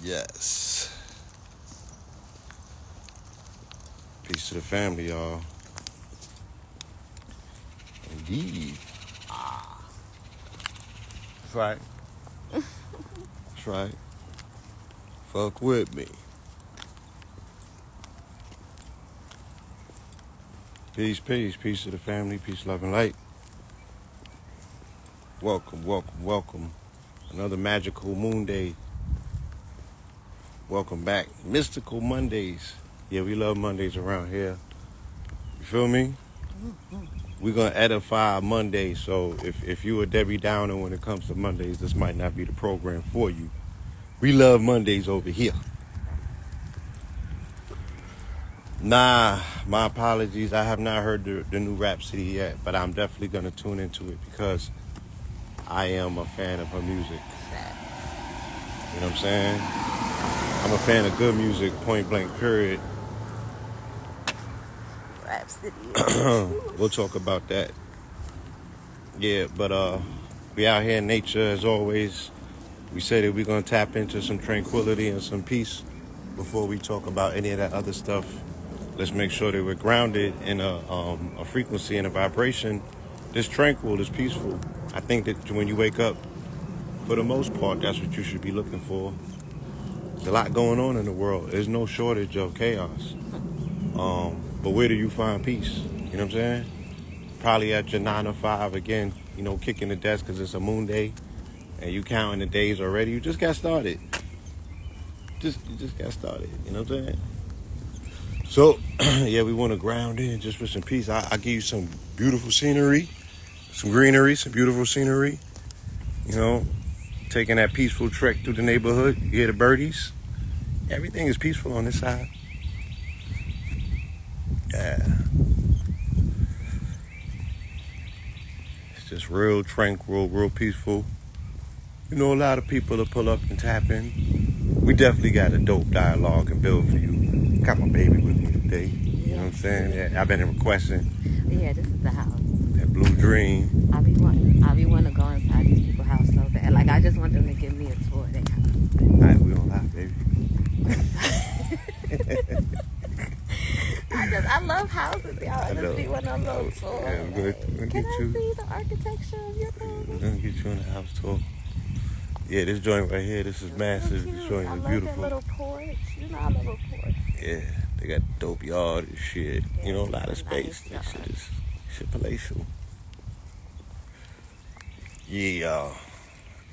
Yes. Peace to the family, y'all. Indeed. That's right. That's right. Fuck with me. Peace, peace. Peace to the family. Peace, love, and light. Welcome, welcome, welcome. Another magical moon day. Welcome back. Mystical Mondays. Yeah, we love Mondays around here. You feel me? We're going to edify Monday, so if you a Debbie Downer when it comes to Mondays, this might not be the program for you. We love Mondays over here. Nah, my apologies. I have not heard the new Rhapsody yet, but I'm definitely going to tune into it because I am a fan of her music. You know what I'm saying? I'm a fan of good music, point blank, period. Rhapsody. We'll talk about that. Yeah, but we out here in nature as always. We said that we're going to tap into some tranquility and some peace before we talk about any of that other stuff. Let's make sure that we're grounded in a frequency and a vibration that's tranquil, that's peaceful. I think that when you wake up, for the most part, that's what you should be looking for. There's a lot going on in the world. There's no shortage of chaos. But where do you find peace? You know what I'm saying? Probably at your 9 to 5 again, you know, kicking the desk because it's a moon day and you counting the days already. You just got started. You just got started. You know what I'm saying? So, yeah, we want to ground in just for some peace. I give you some beautiful scenery, some greenery, some beautiful scenery. You know, taking that peaceful trek through the neighborhood. You hear the birdies. Everything is peaceful on this side. Yeah. It's just real tranquil, real peaceful. You know, a lot of people will pull up and tap in. We definitely got a dope dialogue and build for you. Got my baby with me today. You know what I'm saying? Yeah, I've been requesting. Yeah, this is the house. That blue dream. I be wanting to go inside these people's house so bad. Like, I just want them to give me a tour of their house. All right, we don't lie, baby. I love houses, y'all. I just be one of those tours. Yeah, we're gonna Can get I you. see the architecture of your building? We're gonna get you in the house tour. Yeah, this joint right here, this is massive. So this joint I is love beautiful. that little porch. You know, I love a porch. Yeah, they got dope yard and shit. Yeah, You know, a lot of nice space. yard. This shit palatial. Yeah,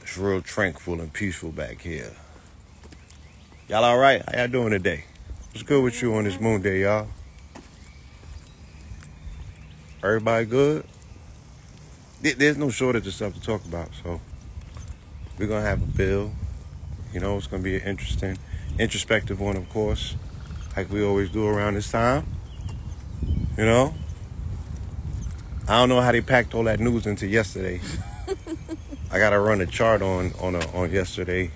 it's real tranquil and peaceful back here. Y'all all right? How y'all doing today? What's good with you on this moon day, y'all? Everybody good? There's no shortage of stuff to talk about, so we're gonna have a bill. You know, it's gonna be an interesting, introspective one, of course, like we always do around this time. You know, I don't know how they packed all that news into yesterday. I gotta run a chart on yesterday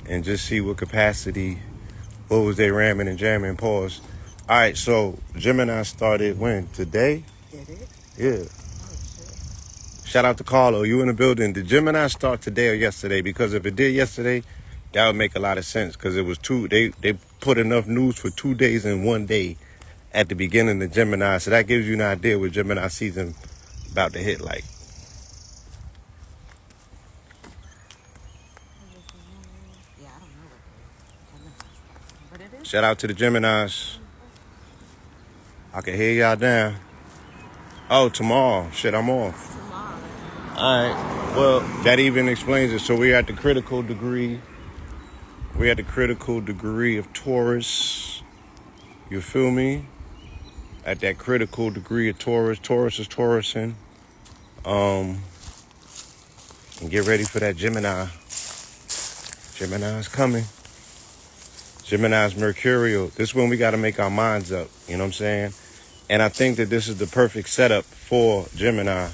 and just see what capacity, what was they ramming and jamming. Pause. All right, so Gemini started when? Today? Did it? Yeah. Oh, shit. Shout out to Carlo. You in the building. Did Gemini start today or yesterday? Because if it did yesterday, that would make a lot of sense. Because it was they put enough news for 2 days in 1 day at the beginning of Gemini. So that gives you an idea what Gemini season about to hit like. Yeah, I don't know what it is. But it is. Shout out to the Geminis. I can hear y'all down. Oh, tomorrow. Shit, I'm off. Tomorrow. All right. Well, that even explains it. So we're at the critical degree. We're at the critical degree of Taurus. You feel me? At that critical degree of Taurus. Taurus is Taurusing. And get ready for that Gemini. Gemini's coming. Gemini's mercurial. This is when we got to make our minds up. You know what I'm saying? And I think that this is the perfect setup for Gemini.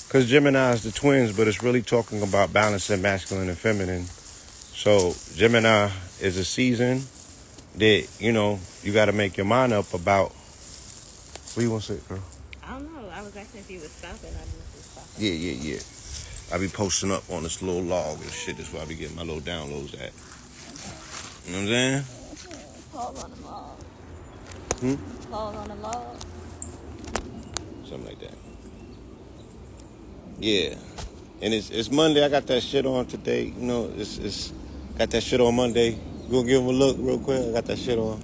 Because Gemini is the twins, but it's really talking about balancing masculine and feminine. So Gemini is a season that, you know, you got to make your mind up about. What you want to say, girl? I don't know. I was asking if you was stopping. I didn't know if you was stopping. Yeah. I be posting up on this little log and shit. That's where I be getting my little downloads at. You know what I'm saying? Call on the log. Hmm? Call on the log. Something like that. Yeah. And it's Monday. I got that shit on today. You know, it's got that shit on Monday. You gonna give him a look real quick? I got that shit on.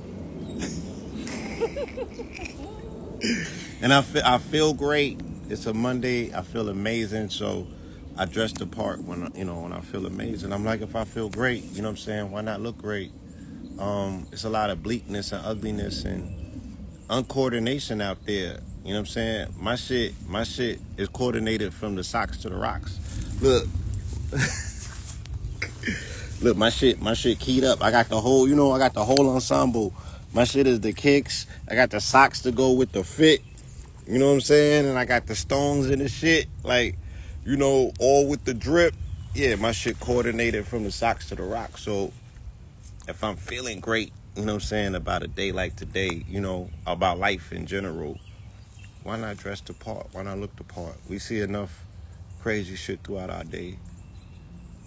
And I feel great. It's a Monday. I feel amazing. So I dress the part when I feel amazing. I'm like, if I feel great, you know what I'm saying? Why not look great? It's a lot of bleakness and ugliness and uncoordination out there. You know what I'm saying? My shit is coordinated from the socks to the rocks. Look, look, my shit keyed up. I got the whole, I got the whole ensemble. My shit is the kicks. I got the socks to go with the fit. You know what I'm saying? And I got the stones in the shit. Like, all with the drip. Yeah, my shit coordinated from the socks to the rocks. So if I'm feeling great, you know what I'm saying, about a day like today, about life in general, why not dress the part? Why not look the part? We see enough crazy shit throughout our day. You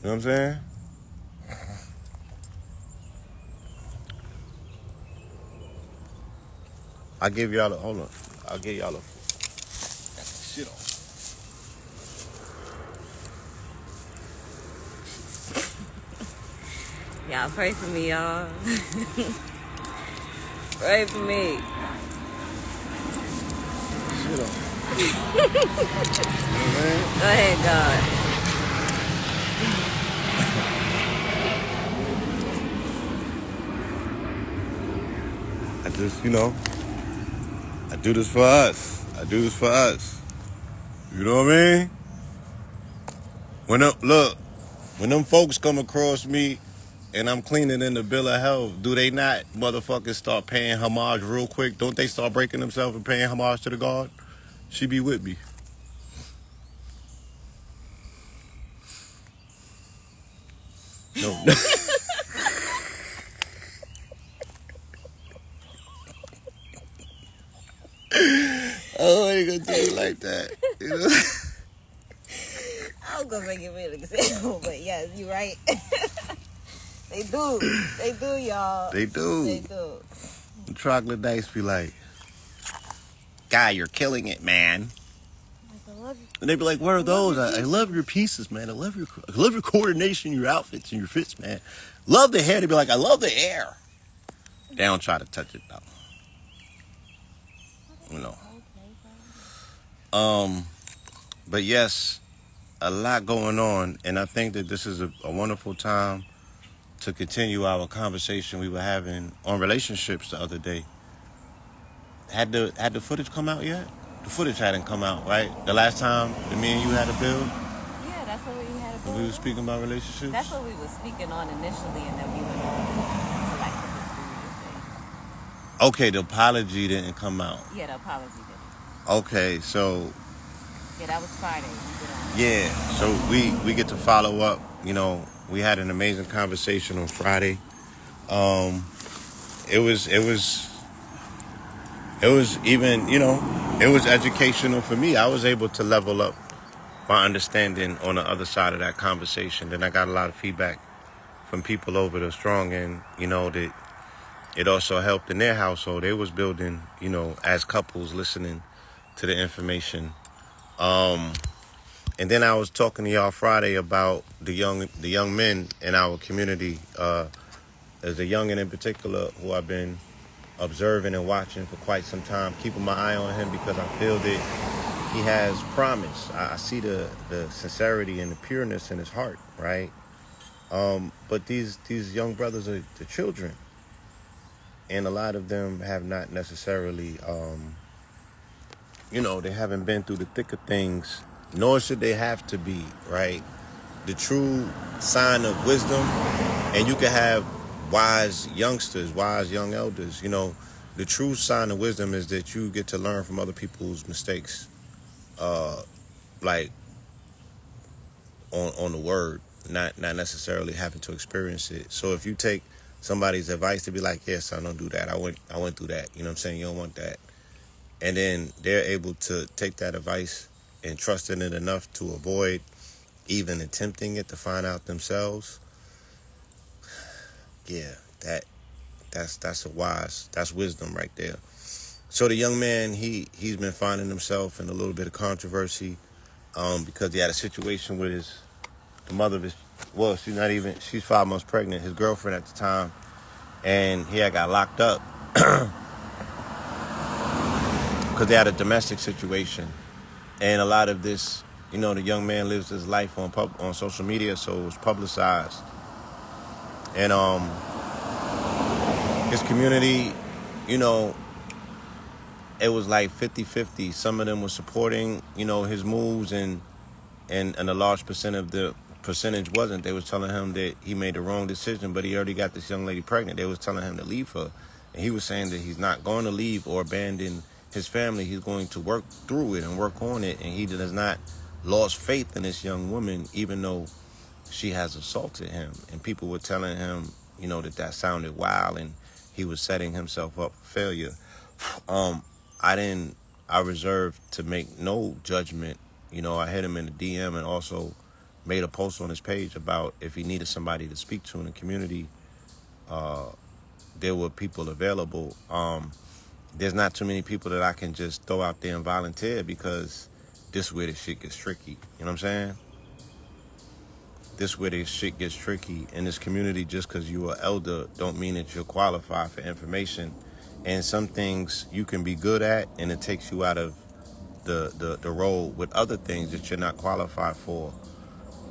know what I'm saying? I'll give y'all I'll give y'all a shit on. Y'all pray for me, y'all. Pray for me. Shit on. Go ahead, God. I just, I do this for us. I do this for us. You know what I mean? When them folks come across me and I'm cleaning in the bill of health, do they not motherfuckers start paying homage real quick? Don't they start breaking themselves and paying homage to the God? She be with me. No. Oh, I ain't gonna do it like that. I was gonna make it an example, but yes, you're right. They do, y'all. They do. They do. The troglodytes be like, "Guy, you're killing it, man." Like, I love you. And they be like, "What are those? your I love your pieces, man. I love your coordination, your outfits, and your fits, man. Love the hair." They be like, "I love the hair." They don't try to touch it though. But yes, a lot going on, and I think that this is a wonderful time to continue our conversation we were having on relationships the other day. Had the footage come out yet? The footage hadn't come out, right? The last time that me and you had a build, Yeah, that's what we had to when we were speaking about relationships. That's what we were speaking on initially, and then we went on to like the mysterious thing. Okay, the apology didn't come out. Yeah, the apology didn't. Okay, so yeah, that was Friday. Yeah, so we get to follow up. We had an amazing conversation on Friday. It was even, it was educational for me. I was able to level up my understanding on the other side of that conversation. Then I got a lot of feedback from people over the strong end, that it also helped in their household. They was building, as couples, listening to the information. And then I was talking to y'all Friday about the young men in our community. There's a youngin in particular who I've been observing and watching for quite some time, keeping my eye on him because I feel that he has promise. I see the sincerity and the pureness in his heart, right? But these young brothers are the children, and a lot of them have not necessarily, they haven't been through the thick of things, nor should they have to be, right? The true sign of wisdom, and you can have wise youngsters, wise young elders, the true sign of wisdom is that you get to learn from other people's mistakes, like on the word, not necessarily having to experience it. So if you take somebody's advice to be like, "Yeah, son, don't do that. I went through that. You know what I'm saying? You don't want that." And then they're able to take that advice and trust in it enough to avoid even attempting it to find out themselves. Yeah, That's wisdom right there. So the young man, he's been finding himself in a little bit of controversy, because he had a situation with the mother of his, well, she's 5 months pregnant, his girlfriend at the time, and he had got locked up because they had a domestic situation. And a lot of this, the young man lives his life on social media, so it was publicized. And his community, it was like 50-50. Some of them were supporting, his moves, and a large percentage wasn't. They was telling him that he made the wrong decision, but he already got this young lady pregnant. They was telling him to leave her. And he was saying that he's not going to leave or abandon his family. He's going to work through it and work on it. And he does not lost faith in this young woman, even though she has assaulted him. And people were telling him, that sounded wild, and he was setting himself up for failure. I reserved to make no judgment. I hit him in the DM and also made a post on his page about if he needed somebody to speak to in the community, there were people available. There's not too many people that I can just throw out there and volunteer, because this is where this shit gets tricky. You know what I'm saying? This is where this shit gets tricky. In this community, just because you're an elder don't mean that you're qualified for information. And some things you can be good at, and it takes you out of the role with other things that you're not qualified for.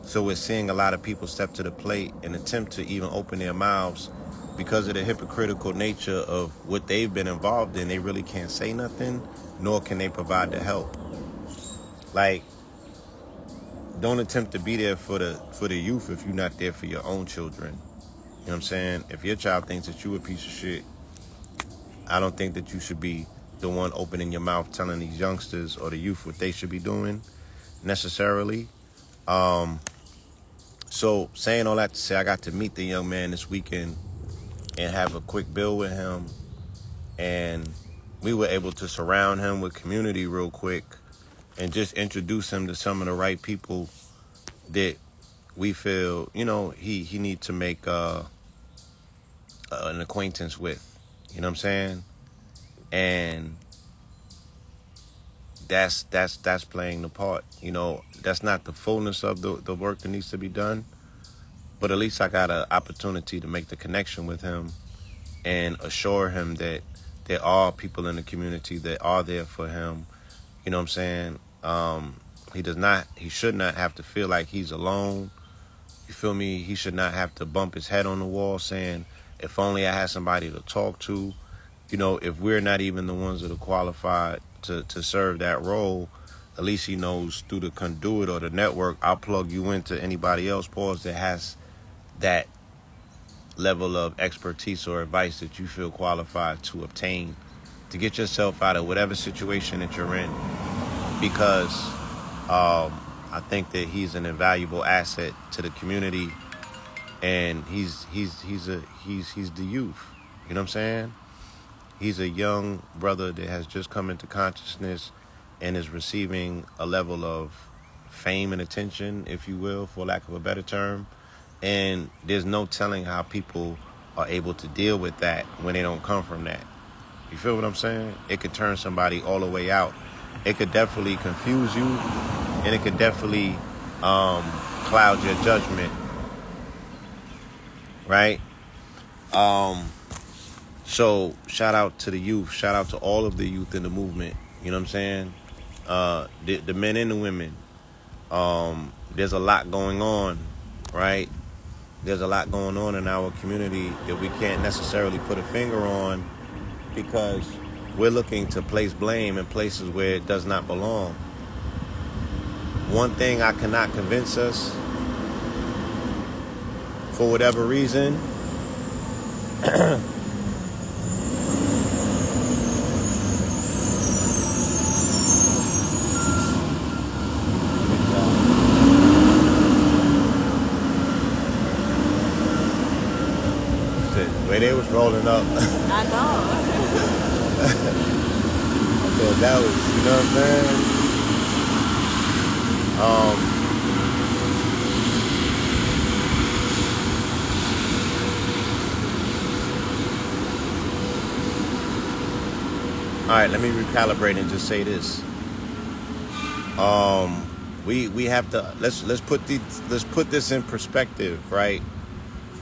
So we're seeing a lot of people step to the plate and attempt to even open their mouths because of the hypocritical nature of what they've been involved in. They really can't say nothing, nor can they provide the help. Like, don't attempt to be there for the youth if you're not there for your own children. You know what I'm saying? If your child thinks that you a piece of shit, I don't think that you should be the one opening your mouth telling these youngsters or the youth what they should be doing necessarily. So saying all that to say, I got to meet the young man this weekend and have a quick bill with him. And we were able to surround him with community real quick and just introduce him to some of the right people that we feel, he needs to make an acquaintance with. You know what I'm saying? And that's playing the part. That's not the fullness of the work that needs to be done. But at least I got an opportunity to make the connection with him and assure him that there are people in the community that are there for him. You know what I'm saying? He should not have to feel like he's alone. You feel me? He should not have to bump his head on the wall saying, if only I had somebody to talk to. If we're not even the ones that are qualified to serve that role, at least he knows through the conduit or the network, I'll plug you into anybody else, that has that level of expertise or advice that you feel qualified to obtain to get yourself out of whatever situation that you're in. Because I think that he's an invaluable asset to the community, and he's the youth. You know what I'm saying? He's a young brother that has just come into consciousness and is receiving a level of fame and attention, if you will, for lack of a better term. And there's no telling how people are able to deal with that when they don't come from that. You feel what I'm saying? It could turn somebody all the way out. It could definitely confuse you, and it could definitely cloud your judgment, right? So shout out to the youth. Shout out to all of the youth in the movement. You know what I'm saying? The men and the women. There's a lot going on, right? There's a lot going on in our community that we can't necessarily put a finger on because we're looking to place blame in places where it does not belong. One thing I cannot convince us, for whatever reason, the way they was rolling up. I know. I thought that was, you know what I'm saying? All right, let me recalibrate and just say this. We have to let's put this in perspective, right?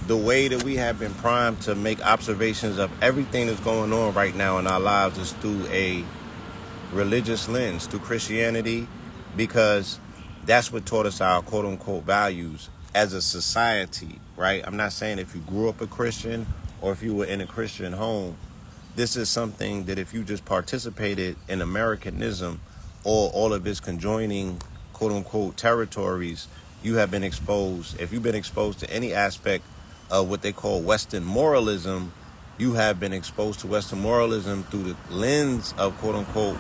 The way that we have been primed to make observations of everything that's going on right now in our lives is through a religious lens, through Christianity, because that's what taught us our quote unquote values as a society, right? I'm not saying if you grew up a Christian or if you were in a Christian home. This is something that if you just participated in Americanism or all of its conjoining quote unquote territories, you have been exposed. If you've been exposed to any aspect of what they call Western moralism, you have been exposed to Western moralism through the lens of quote unquote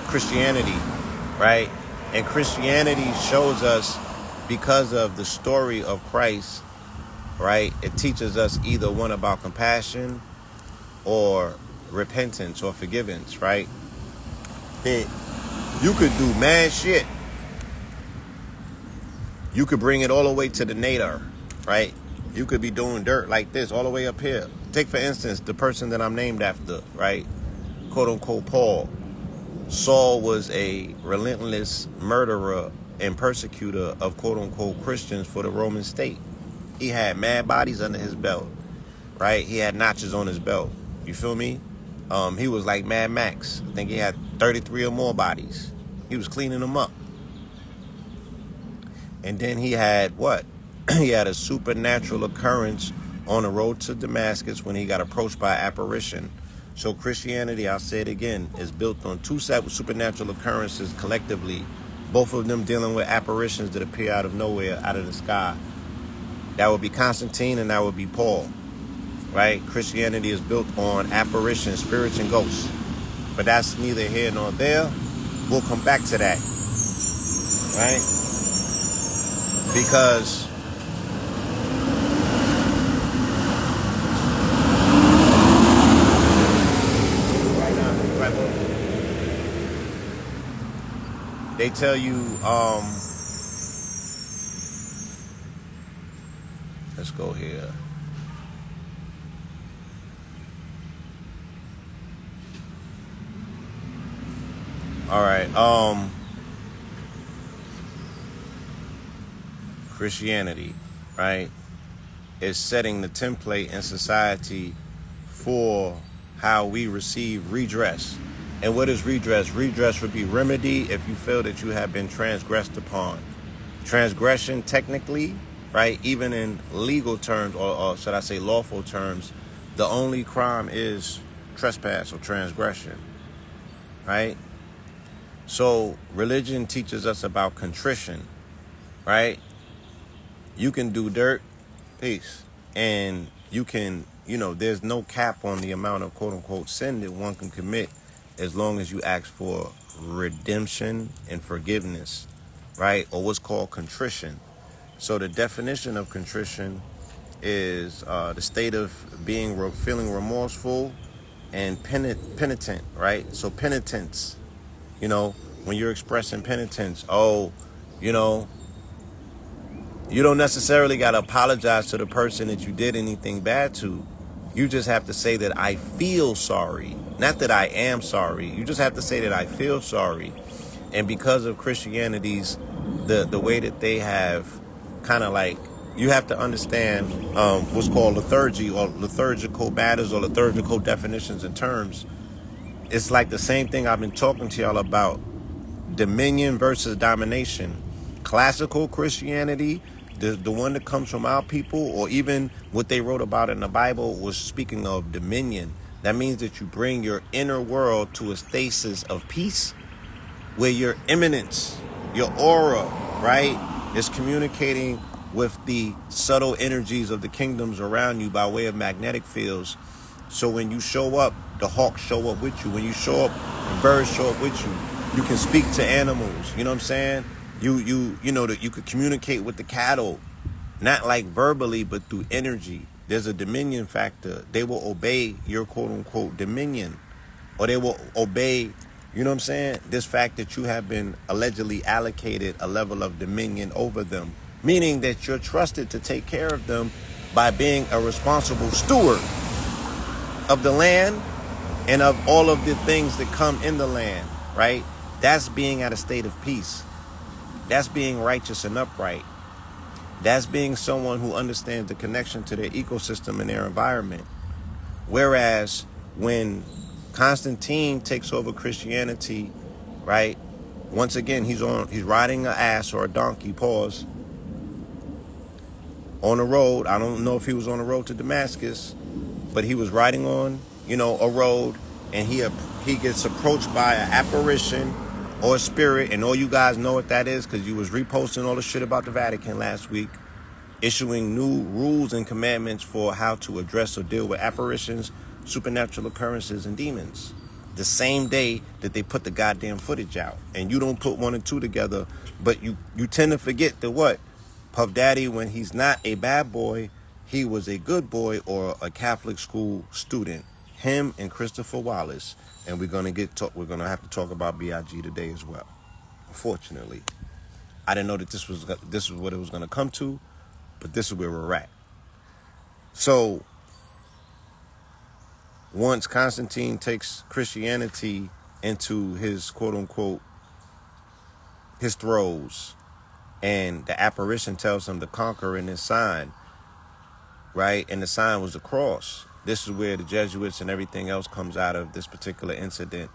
Christianity, right? And Christianity shows us, because of the story of Christ, right? It teaches us either one about compassion or repentance or forgiveness, right? That you could do mad shit. You could bring it all the way to the nadir, right? You could be doing dirt like this all the way up here. Take, for instance, the person that I'm named after, right? Quote unquote Paul. Saul was a relentless murderer and persecutor of quote unquote Christians for the Roman state. He had mad bodies under his belt, right? He had notches on his belt. You feel me? He was like Mad Max. I think he had 33 or more bodies. He was cleaning them up. And then he had what? He had a supernatural occurrence on the road to Damascus when he got approached by apparition. So Christianity, I'll say it again, is built on two supernatural occurrences collectively, both of them dealing with apparitions that appear out of nowhere, out of the sky. That would be Constantine and that would be Paul. Right? Christianity is built on apparitions, spirits, and ghosts. But that's neither here nor there. We'll come back to that. Right? Because they tell you, let's go here. All right. Christianity, right, is setting the template in society for how we receive redress. And what is redress? Redress would be remedy if you feel that you have been transgressed upon. Transgression, technically, right, even in legal terms, or should I say lawful terms, the only crime is trespass or transgression, right? So religion teaches us about contrition, right? You can do dirt, peace, and you can, there's no cap on the amount of quote unquote sin that one can commit as long as you ask for redemption and forgiveness, right? Or what's called contrition. So the definition of contrition is the state of feeling remorseful and penitent, right? So penitence, when you're expressing penitence, you don't necessarily got to apologize to the person that you did anything bad to. You just have to say that I feel sorry. Not that I am sorry. You just have to say that I feel sorry. And because of Christianity's, the way that they have kind of like, you have to understand what's called liturgy or liturgical matters or liturgical definitions and terms. It's like the same thing I've been talking to y'all about. Dominion versus domination. Classical Christianity, the one that comes from our people, or even what they wrote about in the Bible, was speaking of dominion. That means that you bring your inner world to a stasis of peace, where your eminence, your aura, right, is communicating with the subtle energies of the kingdoms around you by way of magnetic fields. So when you show up, the hawks show up with you. When you show up, the birds show up with you. You can speak to animals. You know what I'm saying? That you could communicate with the cattle, not like verbally, but through energy. There's a dominion factor. They will obey your quote unquote dominion, or they will obey, this fact that you have been allegedly allocated a level of dominion over them, meaning that you're trusted to take care of them by being a responsible steward of the land and of all of the things that come in the land, right? That's being at a state of peace. That's being righteous and upright. That's being someone who understands the connection to their ecosystem and their environment. Whereas when Constantine takes over Christianity, right? Once again, he's riding an ass or a donkey, pause, on the road. I don't know if he was on the road to Damascus, but he was riding on, a road, and he gets approached by an apparition or a spirit, and all you guys know what that is because you was reposting all the shit about the Vatican last week, issuing new rules and commandments for how to address or deal with apparitions, supernatural occurrences, and demons. The same day that they put the goddamn footage out. And you don't put 1 and 2 together, but you tend to forget that what? Puff Daddy, when he's not a bad boy, he was a good boy or a Catholic school student. Him and Christopher Wallace. And we're gonna have to talk about B.I.G. today as well. Unfortunately, I didn't know that this was what it was gonna come to, but this is where we're at. So once Constantine takes Christianity into his quote unquote his throes, and the apparition tells him to conquer in his sign, right? And the sign was the cross. This is where the Jesuits and everything else comes out of this particular incident.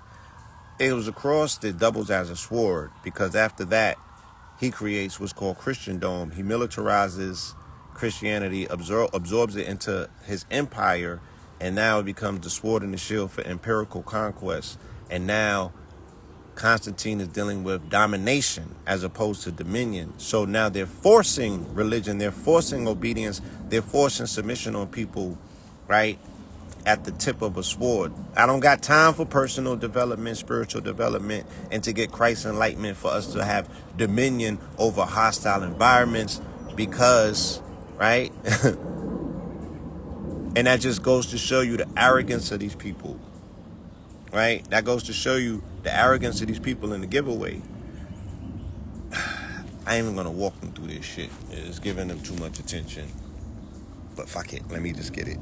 It was a cross that doubles as a sword, because after that, he creates what's called Christendom. He militarizes Christianity, absorbs it into his empire, and now it becomes the sword and the shield for empirical conquest. And now Constantine is dealing with domination as opposed to dominion. So now they're forcing religion, they're forcing obedience, they're forcing submission on people, right, at the tip of a sword. I don't got time for personal development, spiritual development, and to get Christ's enlightenment for us to have dominion over hostile environments, because, right? And that just goes to show you the arrogance of these people, right? That goes to show you the arrogance of these people in the giveaway. I ain't even gonna walk them through this shit. It's giving them too much attention. But fuck it, let me just get it.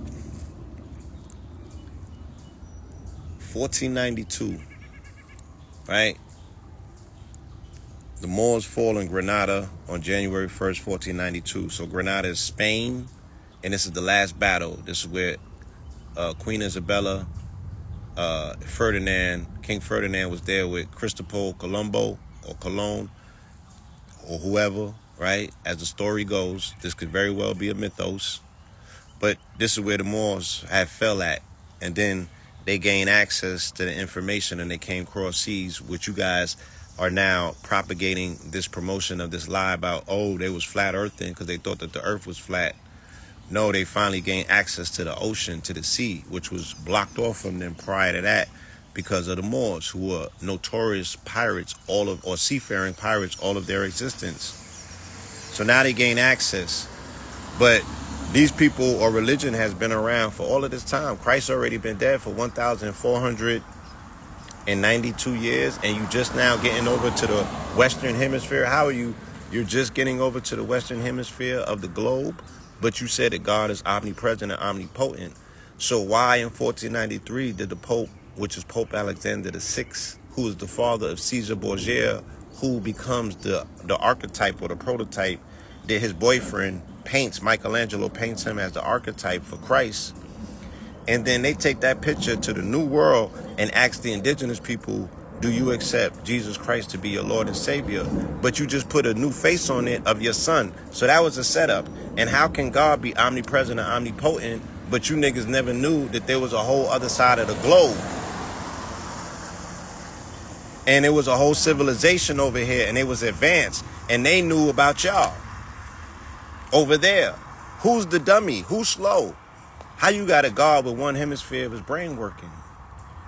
1492, right? The Moors fall in Granada on January 1st, 1492. So Granada is Spain, and this is the last battle. This is where Queen Isabella, King Ferdinand was there with Cristobal Colombo or Colon or whoever, right? As the story goes, this could very well be a mythos, but this is where the Moors had fell at, and then they gained access to the information and they came cross seas, which you guys are now propagating this promotion of this lie about, oh, they was flat earthing because they thought that the earth was flat. No, they finally gained access to the ocean, to the sea, which was blocked off from them prior to that because of the Moors, who were notorious pirates, or seafaring pirates all of their existence. So now they gain access. But these people, or religion, has been around for all of this time. Christ already been dead for 1,492 years, and you just now getting over to the Western Hemisphere. How are you? You're just getting over to the Western Hemisphere of the globe, but you said that God is omnipresent and omnipotent. So why in 1493 did the Pope, which is Pope Alexander VI, who is the father of Caesar Borgia, who becomes the archetype or the prototype that his boyfriend Michelangelo paints him as the archetype for Christ. And then they take that picture to the New World and ask the indigenous people, do you accept Jesus Christ to be your Lord and Savior? But you just put a new face on it of your son. So that was a setup. And how can God be omnipresent and omnipotent, but you niggas never knew that there was a whole other side of the globe? And it was a whole civilization over here, and it was advanced, and they knew about y'all over there. Who's the dummy? Who's slow? How you got a God with one hemisphere of his brain working?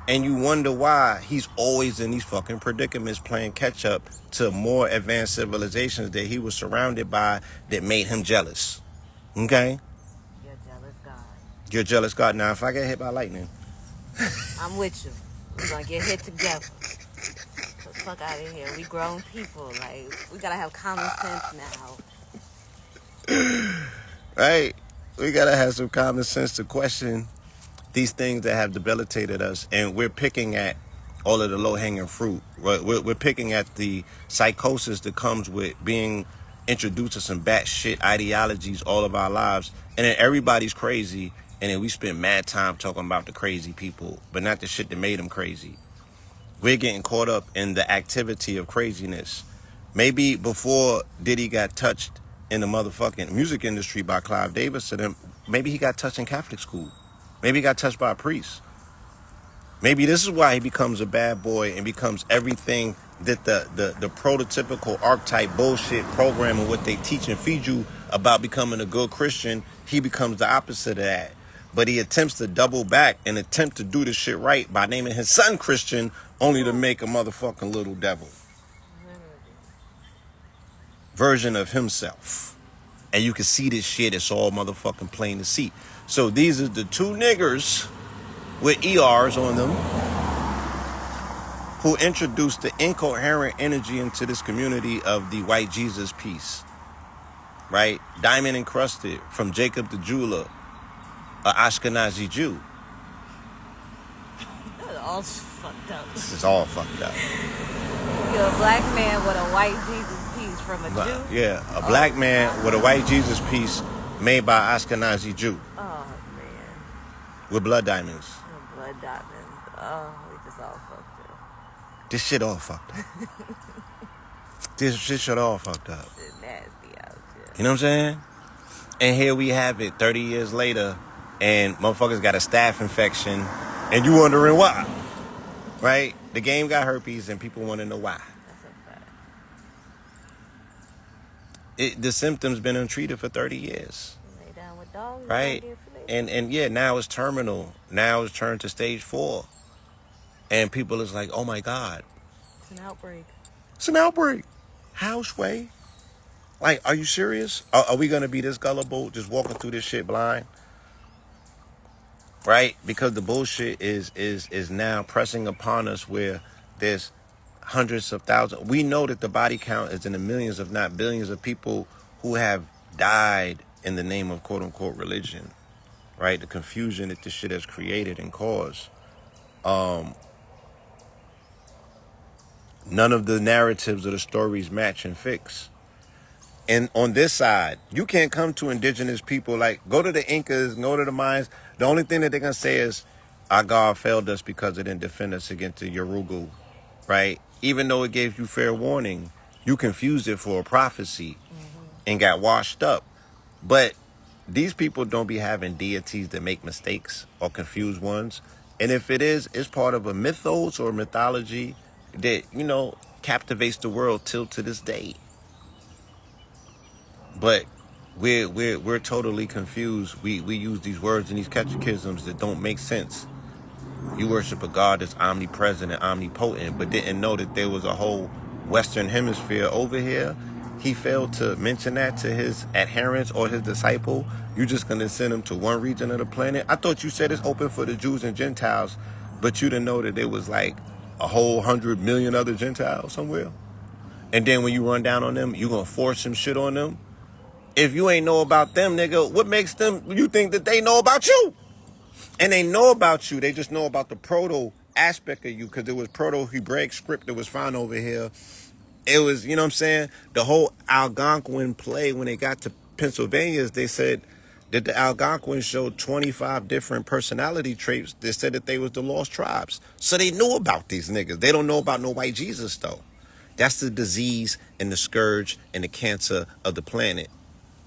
And you wonder why he's always in these fucking predicaments playing catch up to more advanced civilizations that he was surrounded by that made him jealous. Okay? You're a jealous God. You're a jealous God. Now, if I get hit by lightning, I'm with you. We're going to get hit together. So fuck out of here. We grown people. Like, we got to have common sense now. right? We gotta have some common sense to question these things that have debilitated us, and we're picking at all of the low-hanging fruit. We're picking at the psychosis that comes with being introduced to some batshit ideologies all of our lives, and then everybody's crazy, and then we spend mad time talking about the crazy people, but not the shit that made them crazy. We're getting caught up in the activity of craziness. Maybe before Diddy got touched in the motherfucking music industry by Clive Davis, and then maybe he got touched in Catholic school. Maybe he got touched by a priest. Maybe this is why he becomes a bad boy and becomes everything that the prototypical archetype bullshit program and what they teach and feed you about becoming a good Christian. He becomes the opposite of that. But he attempts to double back and attempt to do this shit right by naming his son Christian, only to make a motherfucking little devil version of himself. And you can see this shit. It's all motherfucking plain to see. So these are the two niggers with ERs on them who introduced the incoherent energy into this community of the white Jesus piece, right? Diamond encrusted from Jacob the jeweler, a Ashkenazi Jew. That's all fucked up. It's all fucked up. You're a black man with a white Jesus piece from a Jew? Yeah, a black man with a white Jesus piece made by Ashkenazi Jew. Oh, man. With blood diamonds. Blood diamonds. Oh, we just all fucked up. This shit all fucked up. This shit all fucked up. It's nasty out here. You know what I'm saying? And here we have it 30 years later, and motherfuckers got a staph infection, and you wondering why. Right? The game got herpes, and people want to know why. That's a fact. The symptoms been untreated for 30 years. Lay down with dogs. Right? And yeah, now it's terminal. Now it's turned to stage 4. And people is like, oh my God. It's an outbreak. It's an outbreak. How, Sway? Like, are you serious? Are we going to be this gullible, just walking through this shit blind? Right? Because the bullshit is now pressing upon us where there's hundreds of thousands. We know that the body count is in the millions, if not billions, of people who have died in the name of quote unquote religion. Right? The confusion that this shit has created and caused. None of the narratives or the stories match and fix. And on this side, you can't come to indigenous people like, go to the Incas, go to the Mayans. The only thing that they're going to say is, our God failed us because it didn't defend us against the Yorugu, right? Even though it gave you fair warning, you confused it for a prophecy and got washed up. But these people don't be having deities that make mistakes or confuse ones. And if it is, it's part of a mythos or mythology that, you know, captivates the world till to this day. But we're totally confused. We use these words and these catechisms that don't make sense. You worship a God that's omnipresent and omnipotent, but didn't know that there was a whole Western hemisphere over here. He failed to mention that to his adherents or his disciple. You're just going to send them to one region of the planet? I thought you said it's open for the Jews and Gentiles, but you didn't know that there was like a whole 100 million other Gentiles somewhere. And then when you run down on them, you're going to force some shit on them. If you ain't know about them, nigga, what makes them, you think that they know about you? And they know about you. They just know about the proto aspect of you because there was Proto-Hebraic script that was found over here. It was, you know what I'm saying? The whole Algonquin play, when they got to Pennsylvania, they said that the Algonquins showed 25 different personality traits that said that they was the lost tribes. So they knew about these niggas. They don't know about no white Jesus, though. That's the disease and the scourge and the cancer of the planet.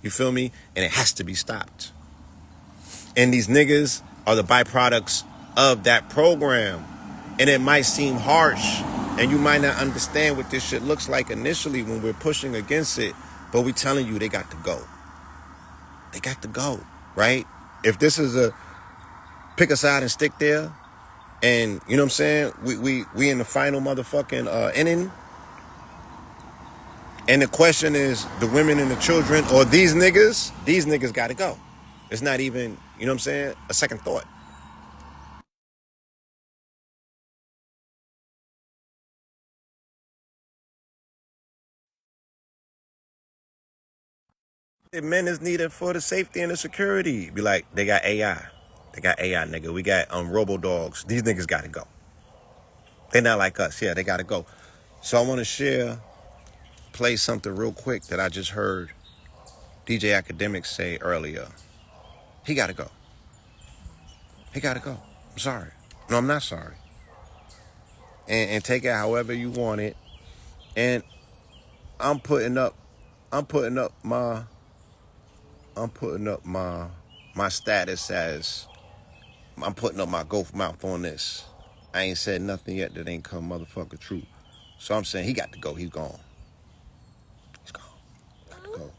You feel me? And it has to be stopped. And these niggas are the byproducts of that program. And it might seem harsh, and you might not understand what this shit looks like initially when we're pushing against it, but we telling you they got to go. They got to go, right? If this is a pick a side and stick there, and you know what I'm saying? We in the final motherfucking inning. And the question is, the women and the children, or these niggas got to go. It's not even, you know what I'm saying, a second thought. The men is needed for the safety and the security. Be like, they got AI. They got AI, nigga. We got robo dogs. These niggas gotta go. They not like us. Yeah, they gotta go. So I want to play something real quick that I just heard DJ Academic say earlier. He gotta go. He gotta go. I'm sorry. No, I'm not sorry. And take it however you want it. And I'm putting up my status as I'm putting up my gopher mouth on this. I ain't said nothing yet that ain't come motherfucker true. So I'm saying he got to go. He's gone. He's gone. Got to go.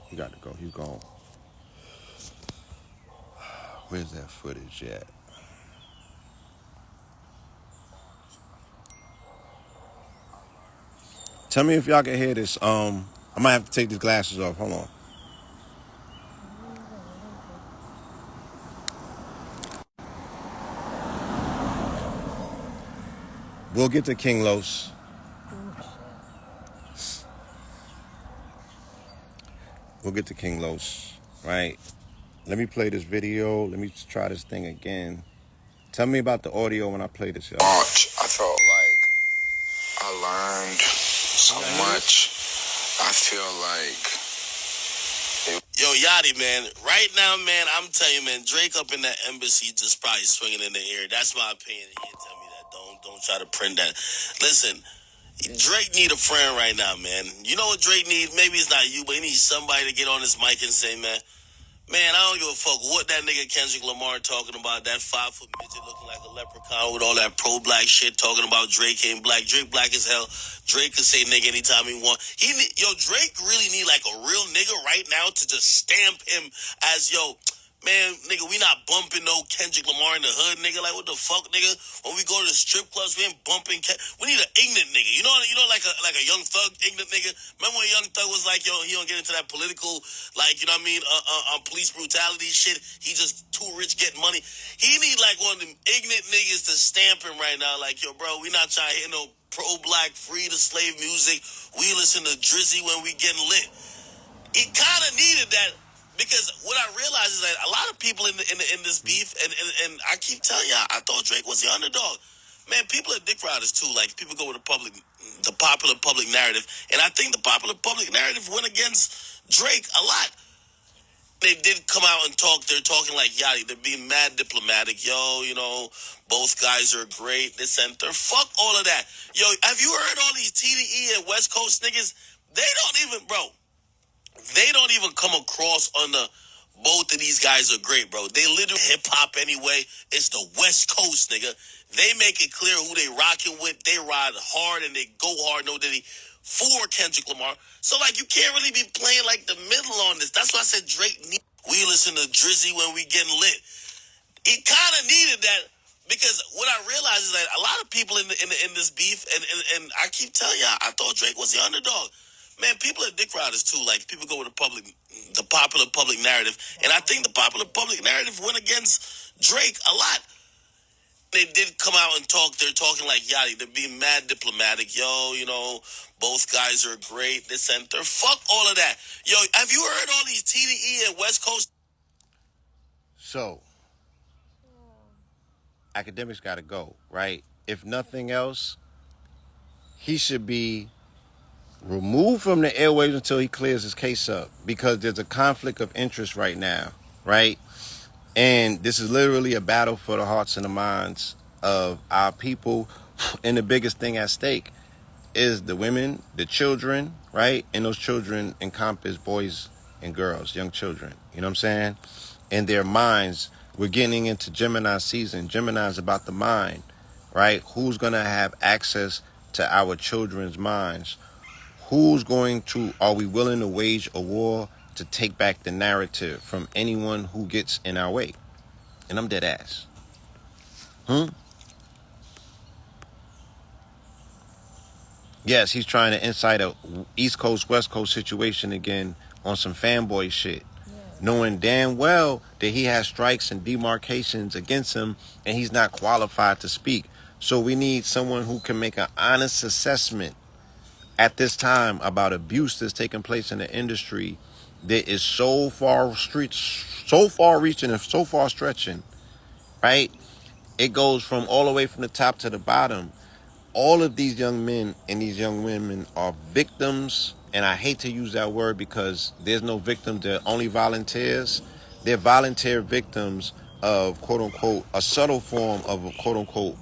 He got to go. He's gone. Where's that footage at? Tell me if y'all can hear this. I might have to take these glasses off. Hold on. We'll get to King Los. We'll get to King Los, right? Let me play this video. Let me try this thing again. Tell me about the audio when I play this, y'all. March, I felt like I learned so much. I feel like... Yo, Yachty, man. Right now, man, I'm telling you, man, Drake up in that embassy just probably swinging in the air. That's my opinion. He didn't tell me that. Don't try to print that. Listen, Drake need a friend right now, man. You know what Drake needs? Maybe it's not you, but he needs somebody to get on his mic and say, man, I don't give a fuck what that nigga Kendrick Lamar talking about. That 5-foot midget looking like a leprechaun with all that pro-black shit talking about Drake ain't black. Drake black as hell. Drake can say nigga anytime he want. Drake really need like a real nigga right now to just stamp him as, man, nigga, we not bumping no Kendrick Lamar in the hood, nigga. Like, what the fuck, nigga? When we go to the strip clubs, we ain't bumping. We need an ignorant nigga. You know, like a Young Thug ignorant nigga. Remember when Young Thug was like, he don't get into that political, like, you know what I mean, police brutality shit. He just too rich getting money. He need like one of them ignorant niggas to stamp him right now. Like, yo, bro, we not trying to hear no pro-black, free-to-slave music. We listen to Drizzy when we getting lit. He kind of needed that. Because what I realized is that a lot of people in this beef, and I keep telling y'all, I thought Drake was the underdog. Man, people are dick riders too. Like, people go with the popular public narrative. And I think the popular public narrative went against Drake a lot. They did come out and talk. They're talking like Yachty. They're being mad diplomatic. Both guys are great. This and that. Fuck all of that. Yo, have you heard all these TDE and West Coast niggas? They don't even come across on the both of these guys are great, bro. They literally hip hop anyway. It's the West Coast, nigga. They make it clear who they rocking with. They ride hard and they go hard. No diddy for Kendrick Lamar. So like you can't really be playing like the middle on this. That's why I said Drake. We listen to Drizzy when we getting lit. He kind of needed that. Because what I realized is that a lot of people in this beef, and I keep telling y'all, I thought Drake was the underdog. Man, people are dick riders too. Like, people go with the popular public narrative. And I think the popular public narrative went against Drake a lot. They did come out and talk. They're talking like Yachty. They're being mad diplomatic. Both guys are great. This and that. Fuck all of that. Yo, have you heard all these TDE and West Coast? So, Academics got to go, right? If nothing else, he should be removed from the airwaves until he clears his case up, because there's a conflict of interest right now, right? And this is literally a battle for the hearts and the minds of our people. And the biggest thing at stake is the women, the children, right? And those children encompass boys and girls, young children, you know what I'm saying? And their minds. We're getting into Gemini season. Gemini is about the mind, right? Who's going to have access to our children's minds? Are we willing to wage a war to take back the narrative from anyone who gets in our way? And I'm dead ass. Yes, he's trying to incite a East Coast, West Coast situation again on some fanboy shit. Knowing damn well that he has strikes and demarcations against him and he's not qualified to speak. So we need someone who can make an honest assessment at this time about abuse that's taking place in the industry that is so far reaching and so far stretching, right? It goes from all the way from the top to the bottom. All of these young men and these young women are victims, and I hate to use that word because there's no victim, they're only volunteers. They're volunteer victims of, quote unquote, a subtle form of a, quote unquote,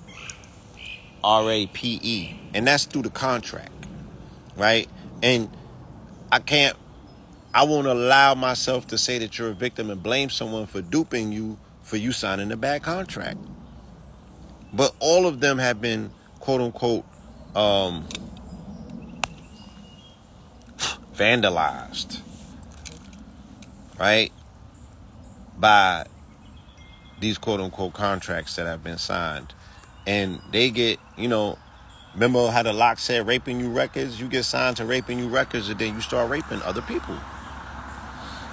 RAPE, and that's through the contract, right? And I won't allow myself to say that you're a victim and blame someone for duping you for you signing a bad contract. But all of them have been, quote unquote, vandalized, right, by these quote unquote contracts that have been signed. And they get, remember how the lock said raping you records? You get signed to raping you records, and then you start raping other people.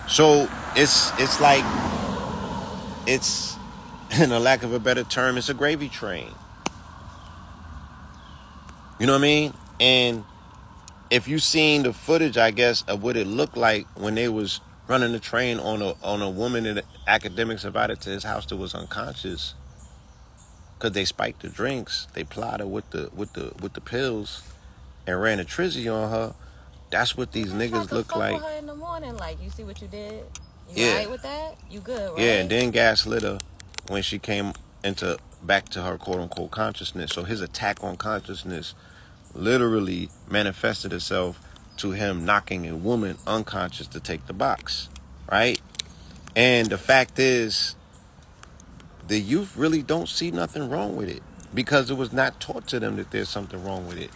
So it's like, it's, in a lack of a better term, it's a gravy train. You know what I mean? And if you seen the footage, I guess, of what it looked like when they was running the train on a woman that academics invited to his house that was unconscious because they spiked the drinks, they plotted with the pills and ran a trizzy on her. That's what these niggas look like. Her in the morning, like, you see what you did? You Yeah. right with that? You good, right? Yeah, and then gaslit her when she came back to her quote unquote consciousness. So his attack on consciousness literally manifested itself to him knocking a woman unconscious to take the box, right? And the fact is, the youth really don't see nothing wrong with it because it was not taught to them that there's something wrong with it.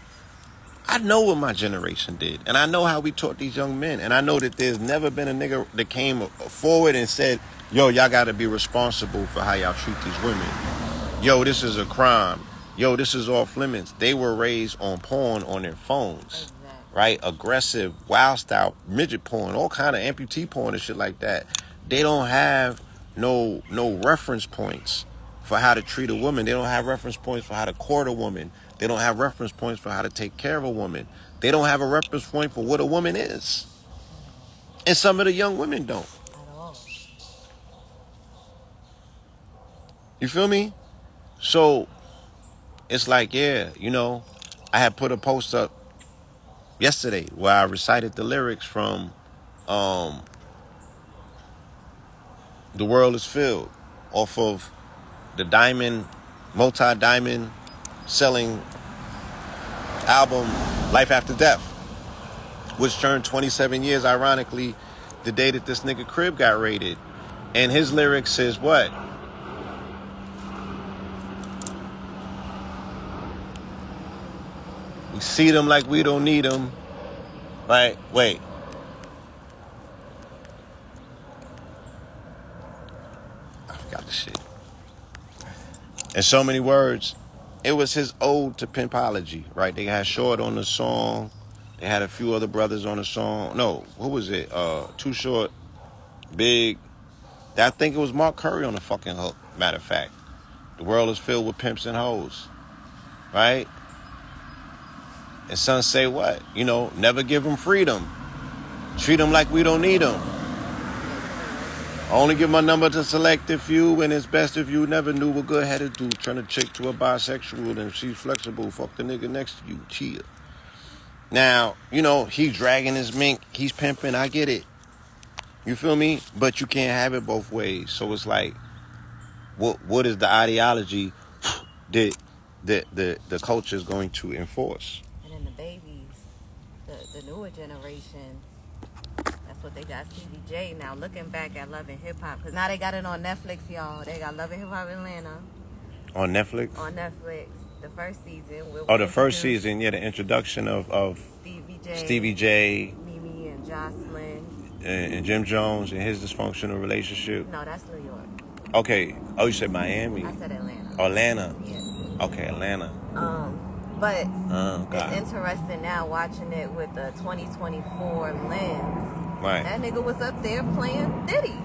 I know what my generation did, and I know how we taught these young men, and I know that there's never been a nigga that came forward and said, yo, y'all gotta be responsible for how y'all treat these women. Yo, this is a crime. Yo, this is off limits. They were raised on porn on their phones, right? Aggressive, wild style, midget porn, all kind of amputee porn and shit like that. They don't have no reference points for how to treat a woman. They don't have reference points for how to court a woman. They don't have reference points for how to take care of a woman. They don't have a reference point for what a woman is. And some of the young women don't. At all. You feel me? So it's like, yeah, I had put a post up yesterday where I recited the lyrics from The World is Filled off of the multi-diamond selling album Life After Death, which turned 27 years, ironically, the day that this nigga Crib got raided. And his lyrics says what? We see them like we don't need them. Right? Wait. I forgot the shit. In so many words, it was his ode to pimpology, right? They had Short on the song. They had a few other brothers on the song. No, who was it? Too Short, Big. I think it was Mark Curry on the fucking hook, matter of fact. The world is filled with pimps and hoes, right? And sons say what? Never give them freedom. Treat them like we don't need them. I only give my number to selected few, and it's best if you never knew what good-headed do. Turn a chick to a bisexual, and she's flexible. Fuck the nigga next to you. Chill. Now, he's dragging his mink. He's pimping. I get it. You feel me? But you can't have it both ways. So it's like, what is the ideology that the culture is going to enforce? And then the babies, the newer generation, that's what they got. Stevie J now looking back at Love and Hip Hop, because now they got it on Netflix, y'all. They got Love and Hip Hop Atlanta. On Netflix? On Netflix. The first season. The first season, yeah, the introduction of Stevie J, Mimi and Jocelyn. And Jim Jones and his dysfunctional relationship. No, that's New York. Okay. Oh, you said Miami. I said Atlanta. Atlanta. Yeah. Okay, Atlanta. But it's interesting now watching it with a 2024 lens. Right. That nigga was up there playing Diddy.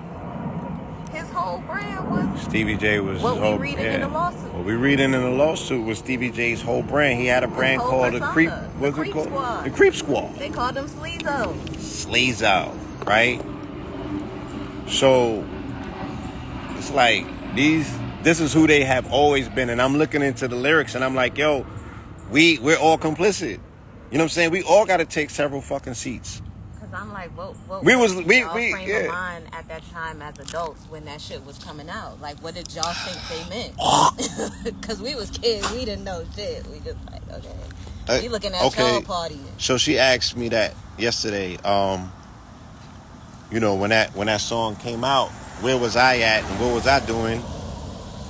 His whole brand was... Stevie J was... What we reading in the lawsuit. What we reading in the lawsuit was Stevie J's whole brand. He had a brand called the Creep... What's it called? Squad. The Creep Squad. They called him Sleezo. Sleezo, right? So it's like this is who they have always been. And I'm looking into the lyrics and I'm like, yo, we're all complicit. You know what I'm saying? We all got to take several fucking seats. Cause I'm like, what y'all frame of mind at that time as adults when that shit was coming out? Like, what did y'all think they meant? Cause we was kids, we didn't know shit. We just like, okay, we looking at y'all partying. So she asked me that yesterday. You know, when that song came out, where was I at and what was I doing?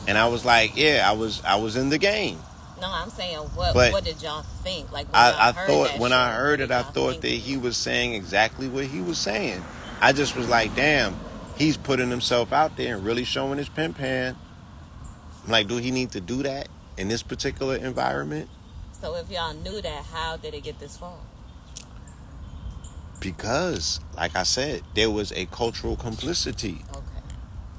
And I was like, yeah, I was in the game. No, I'm saying, what did y'all think? Like, when I thought when I heard it, I thought that he was saying exactly what he was saying. I just was like, damn, he's putting himself out there and really showing his pimp hand. I'm like, do he need to do that in this particular environment? So if y'all knew that, how did it get this far? Because, like I said, there was a cultural complicity. Okay.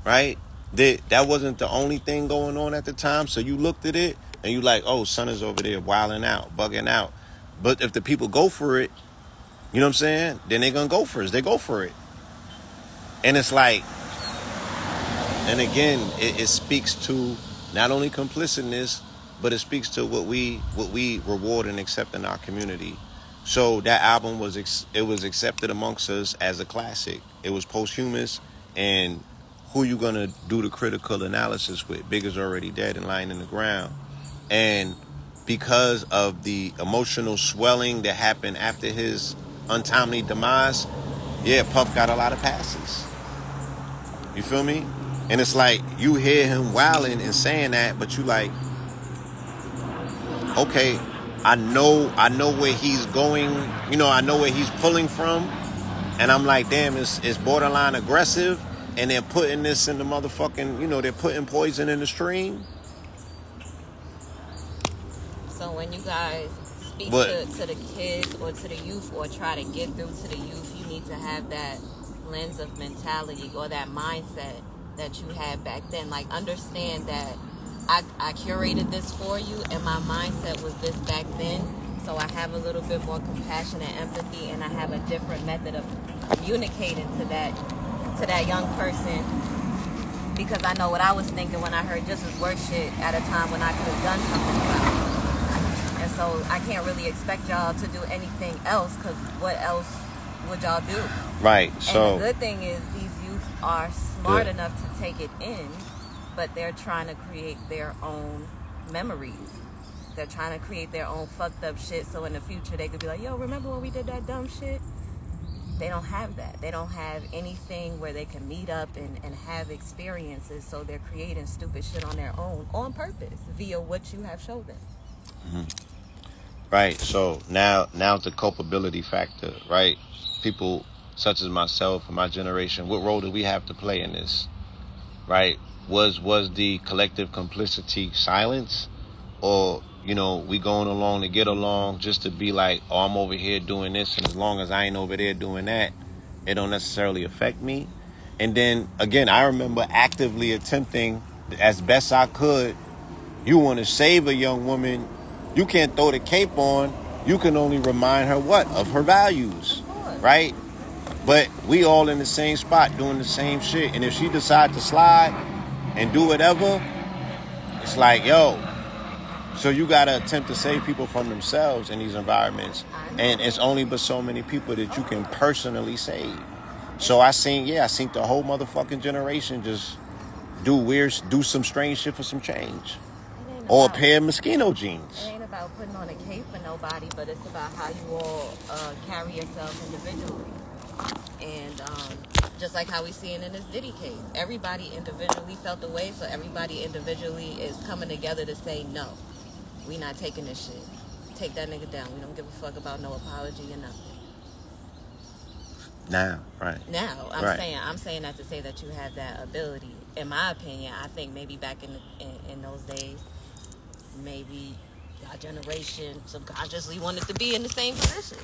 Right? That wasn't the only thing going on at the time. So you looked at it and you like, oh, son is over there wilding out, bugging out. But if the people go for it, you know what I'm saying? Then they're going to go for it. They go for it. And it's like, and again, it speaks to not only complicitness, but it speaks to what we reward and accept in our community. So that album was accepted amongst us as a classic. It was posthumous, and who you gonna do the critical analysis with? Big is already dead and lying in the ground. And because of the emotional swelling that happened after his untimely demise, yeah, Puff got a lot of passes. You feel me? And it's like, you hear him wilding and saying that, but you like, okay, I know where he's going, you know, I know where he's pulling from. And I'm like, damn, it's borderline aggressive. And they're putting this in the motherfucking, you know, they're putting poison in the stream. So when you guys speak to the kids or to the youth or try to get through to the youth, you need to have that lens of mentality or that mindset that you had back then. Like, understand that I curated this for you and my mindset was this back then. So I have a little bit more compassion and empathy, and I have a different method of communicating to that young person, because I know what I was thinking when I heard just as worse shit at a time when I could have done something about it. And so I can't really expect y'all to do anything else, because what else would y'all do? Right. So and the good thing is these youth are smart enough to take it in, but they're trying to create their own memories. They're trying to create their own fucked up shit, so in the future they could be like, yo, remember when we did that dumb shit? They don't have that. They don't have anything where they can meet up and have experiences, so they're creating stupid shit on their own on purpose via what you have showed them. Mm-hmm. Right. So now the culpability factor, right? People such as myself and my generation, what role do we have to play in this? Right? Was the collective complicity silence, or, you know, we going along to get along just to be like, oh, I'm over here doing this, and as long as I ain't over there doing that, it don't necessarily affect me. And then again, I remember actively attempting as best I could. You want to save a young woman, you can't throw the cape on. You can only remind her of her values, right? But we all in the same spot doing the same shit. And if she decides to slide and do whatever, it's like, yo, so you got to attempt to save people from themselves in these environments. And it's only but so many people that you can personally save. So I seen the whole motherfucking generation just do some strange shit for some change. Or a pair of mosquito jeans. It ain't about putting on a cape for nobody, but it's about how you all carry yourself individually. And just like how we see it in this Diddy case, everybody individually felt the way, so everybody individually is coming together to say, no, we not taking this shit. Take that nigga down. We don't give a fuck about no apology or nothing. Now, right. Now, I'm saying that to say that you have that ability. In my opinion, I think maybe back in those days, maybe our generation subconsciously wanted to be in the same position.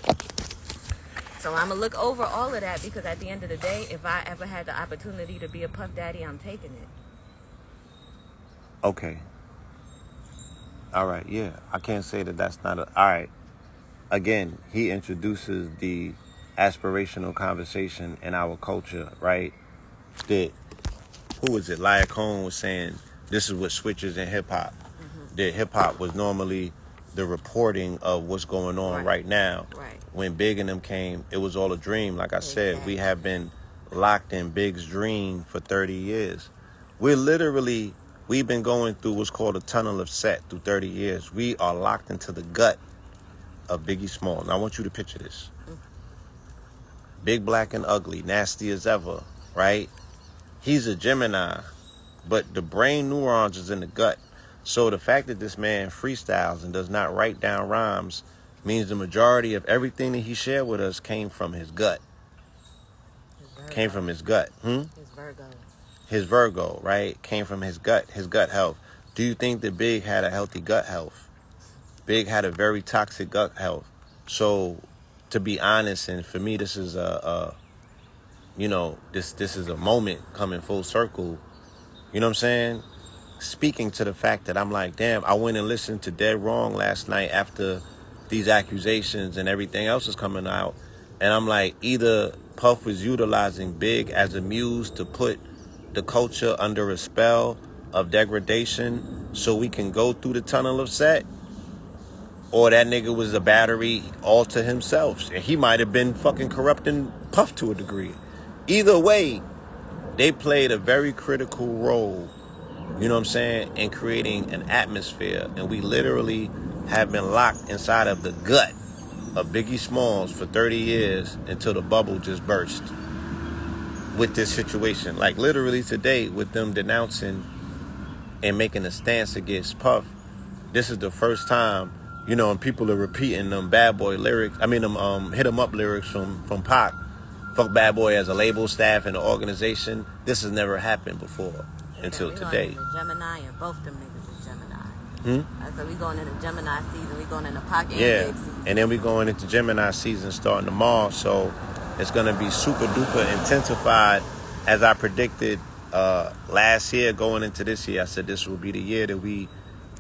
So I'm gonna look over all of that, because at the end of the day, if I ever had the opportunity to be a Puff Daddy, I'm taking it. Okay. All right, yeah. I can't say that that's not all right. Again, he introduces the aspirational conversation in our culture, right? that, who was it? Laya Cohn was saying this is what switches in hip hop. That hip hop was normally the reporting of what's going on right now. Right. When Big and them came, it was all a dream. Like I said, we have been locked in Big's dream for 30 years. We've been going through what's called a tunnel of Set through 30 years. We are locked into the gut of Biggie Smalls. Now I want you to picture this. Big, black, and ugly, nasty as ever, right? He's a Gemini, but the brain neurons is in the gut. So the fact that this man freestyles and does not write down rhymes means the majority of everything that he shared with us came from his gut. Came from his gut. His Virgo. His Virgo, right? Came from his gut health. Do you think that Big had a healthy gut health? Big had a very toxic gut health. So, to be honest, and for me, this is this is a moment coming full circle. You know what I'm saying? Speaking to the fact that I'm like, damn, I went and listened to Dead Wrong last night after these accusations and everything else is coming out. And I'm like, either Puff was utilizing Big as a muse to put the culture under a spell of degradation so we can go through the tunnel of Set, or that nigga was a battery all to himself. And he might have been fucking corrupting Puff to a degree. Either way, they played a very critical role, you know what I'm saying, in creating an atmosphere. And we literally have been locked inside of the gut of Biggie Smalls for 30 years until the bubble just burst with this situation. Like literally today, with them denouncing and making a stance against Puff, this is the first time, you know, and people are repeating them Bad Boy lyrics. I mean, them Hit 'em Up lyrics from Pac. Fuck Bad Boy as a label, staff, and an organization. This has never happened before until today. We going into Gemini, and both them niggas is Gemini. I said we going into Gemini season. We going into Pac and Big season. And then we going into Gemini season starting tomorrow. So it's gonna be super duper intensified, as I predicted last year going into this year. I said this will be the year that we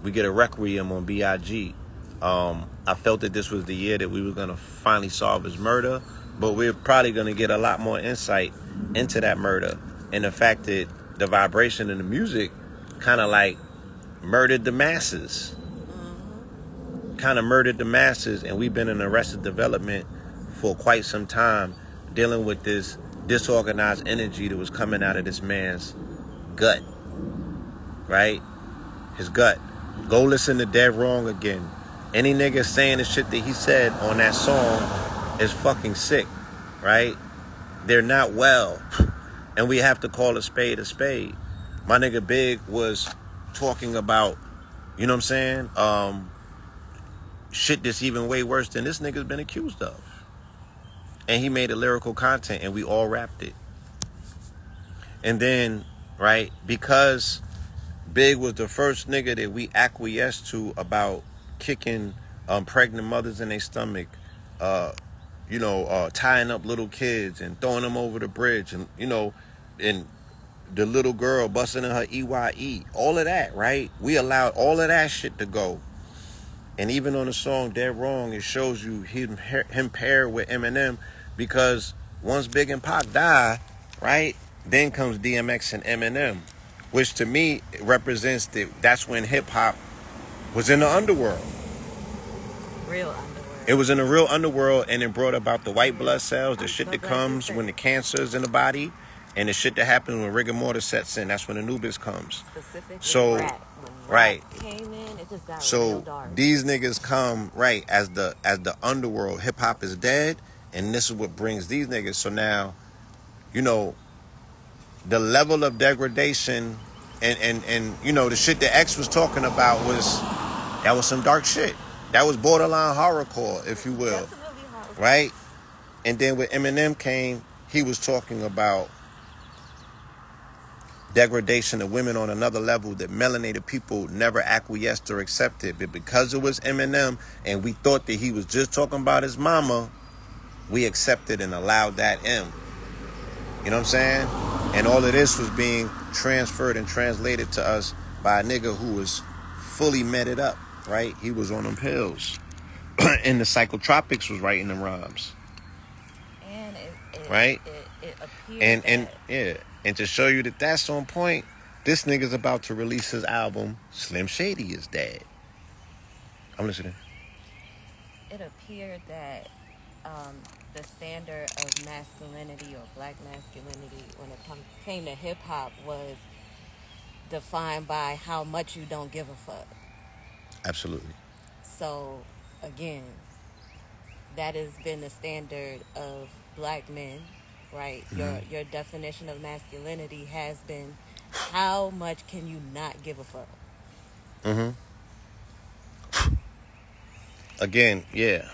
get a requiem on B.I.G. I felt that this was the year that we were gonna finally solve his murder, but we're probably gonna get a lot more insight into that murder and the fact that the vibration in the music kind of like murdered the masses. And we've been in Arrested Development for quite some time dealing with this disorganized energy that was coming out of this man's gut, right? His gut. Go listen to Dead Wrong again. Any nigga saying the shit that he said on that song is fucking sick, right? They're not well. And we have to call a spade a spade. My nigga Big was talking about, you know what I'm saying? Shit that's even way worse than this nigga's been accused of. And he made a lyrical content and we all rapped it. And then, right, because Big was the first nigga that we acquiesced to about kicking pregnant mothers in their stomach, tying up little kids and throwing them over the bridge, and, you know, and the little girl busting in her EYE, all of that, right? We allowed all of that shit to go. And even on the song Dead Wrong, it shows you him paired with Eminem, because once Big and Pac die, right, then comes DMX and Eminem, which to me represents that's when hip-hop was in the underworld. Real underworld. It was in the real underworld, and it brought about the white blood cells, the shit that comes when the cancer is in the body, and the shit that happens when rigor mortis sets in. That's when Anubis comes. Specifically So, rap. When right. rap came in, it just got real So dark. these niggas come, right, as the underworld. Hip hop is dead, and this is what brings these niggas. So now, you know, the level of degradation and you know, the shit that X was talking about was some dark shit. That was borderline horrorcore, if you will. Definitely horrorcore. Right? And then when Eminem came, he was talking about degradation of women on another level that melanated people never acquiesced or accepted. But because it was Eminem and we thought that he was just talking about his mama, we accepted and allowed that in. You know what I'm saying? And all of this was being transferred and translated to us by a nigga who was fully meted up, right? He was on them pills. And the psychotropics was writing them rhymes. And it right? It appeared And yeah. And to show you that that's on point, this nigga's about to release his album, Slim Shady is Dead. I'm listening. It appeared that the standard of masculinity or black masculinity when it came to hip hop was defined by how much you don't give a fuck. Absolutely. So, again, that has been the standard of black men, right? Mm-hmm. Your definition of masculinity has been how much can you not give a fuck? Mm-hmm. Again, yeah.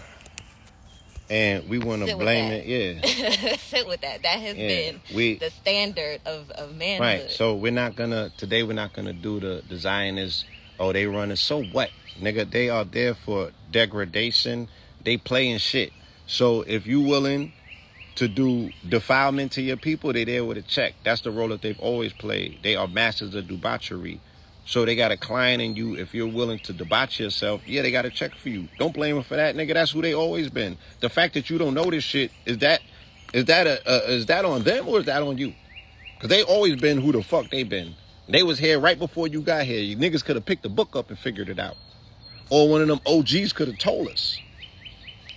And we want to blame it, yeah. Sit with that. That has been the standard of manhood. Right. So today we're not gonna do the Zionists, oh, they running, so what? Nigga, they are there for degradation. They playing shit. So if you willing to do defilement to your people, they there with a check. That's the role that they've always played. They are masters of debauchery. So they got a client in you. If you're willing to debauch yourself, yeah, they got a check for you. Don't blame them for that, nigga. That's who they always been. The fact that you don't know this shit, is that on them or is that on you? Because they always been who the fuck they been. They was here right before you got here. You niggas could have picked the book up and figured it out. Or one of them OGs could have told us.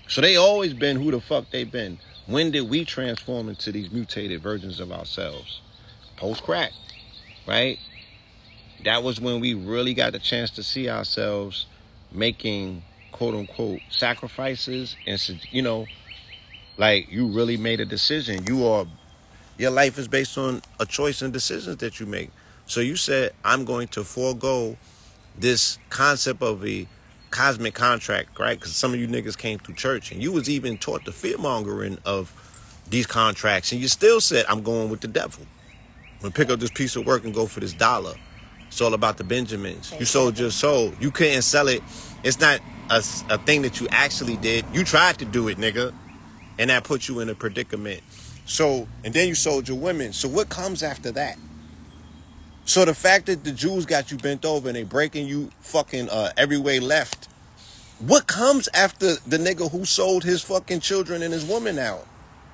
So they always been who the fuck they been. When did we transform into these mutated versions of ourselves? Post-crack, right? That was when we really got the chance to see ourselves making, quote-unquote, sacrifices. And, you know, like, you really made a decision. Your life is based on a choice and decisions that you make. So you said, I'm going to forego this concept of a cosmic contract, right? Because some of you niggas came through church and you was even taught the fear-mongering of these contracts. And you still said, I'm going with the devil. I'm going to pick up this piece of work and go for this dollar. It's all about the Benjamins. You sold your soul. You couldn't sell it. It's not a thing that you actually did. You tried to do it, nigga. And that put you in a predicament. So, and then you sold your women. So what comes after that? So the fact that the Jews got you bent over and they breaking you fucking every way left. What comes after the nigga who sold his fucking children and his woman out?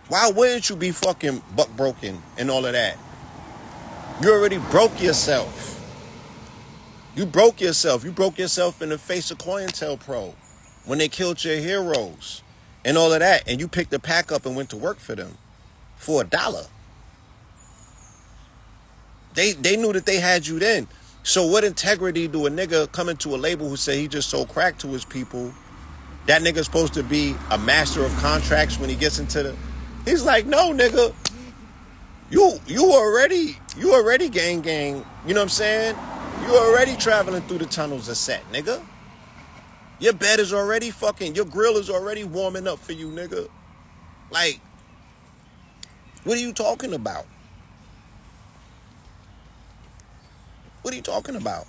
Why wouldn't you be fucking buck broken and all of that? You already broke yourself. You broke yourself. You broke yourself in the face of COINTELPRO when they killed your heroes and all of that. And you picked the pack up and went to work for them for $1. They knew that they had you then. So what integrity do a nigga come into a label who say he just sold crack to his people? That nigga's supposed to be a master of contracts when he gets into the... He's like, no, nigga. You already gang. You know what I'm saying? You already traveling through the tunnels of Set, nigga. Your bed is already fucking... Your grill is already warming up for you, nigga. Like, what are you talking about? What are you talking about?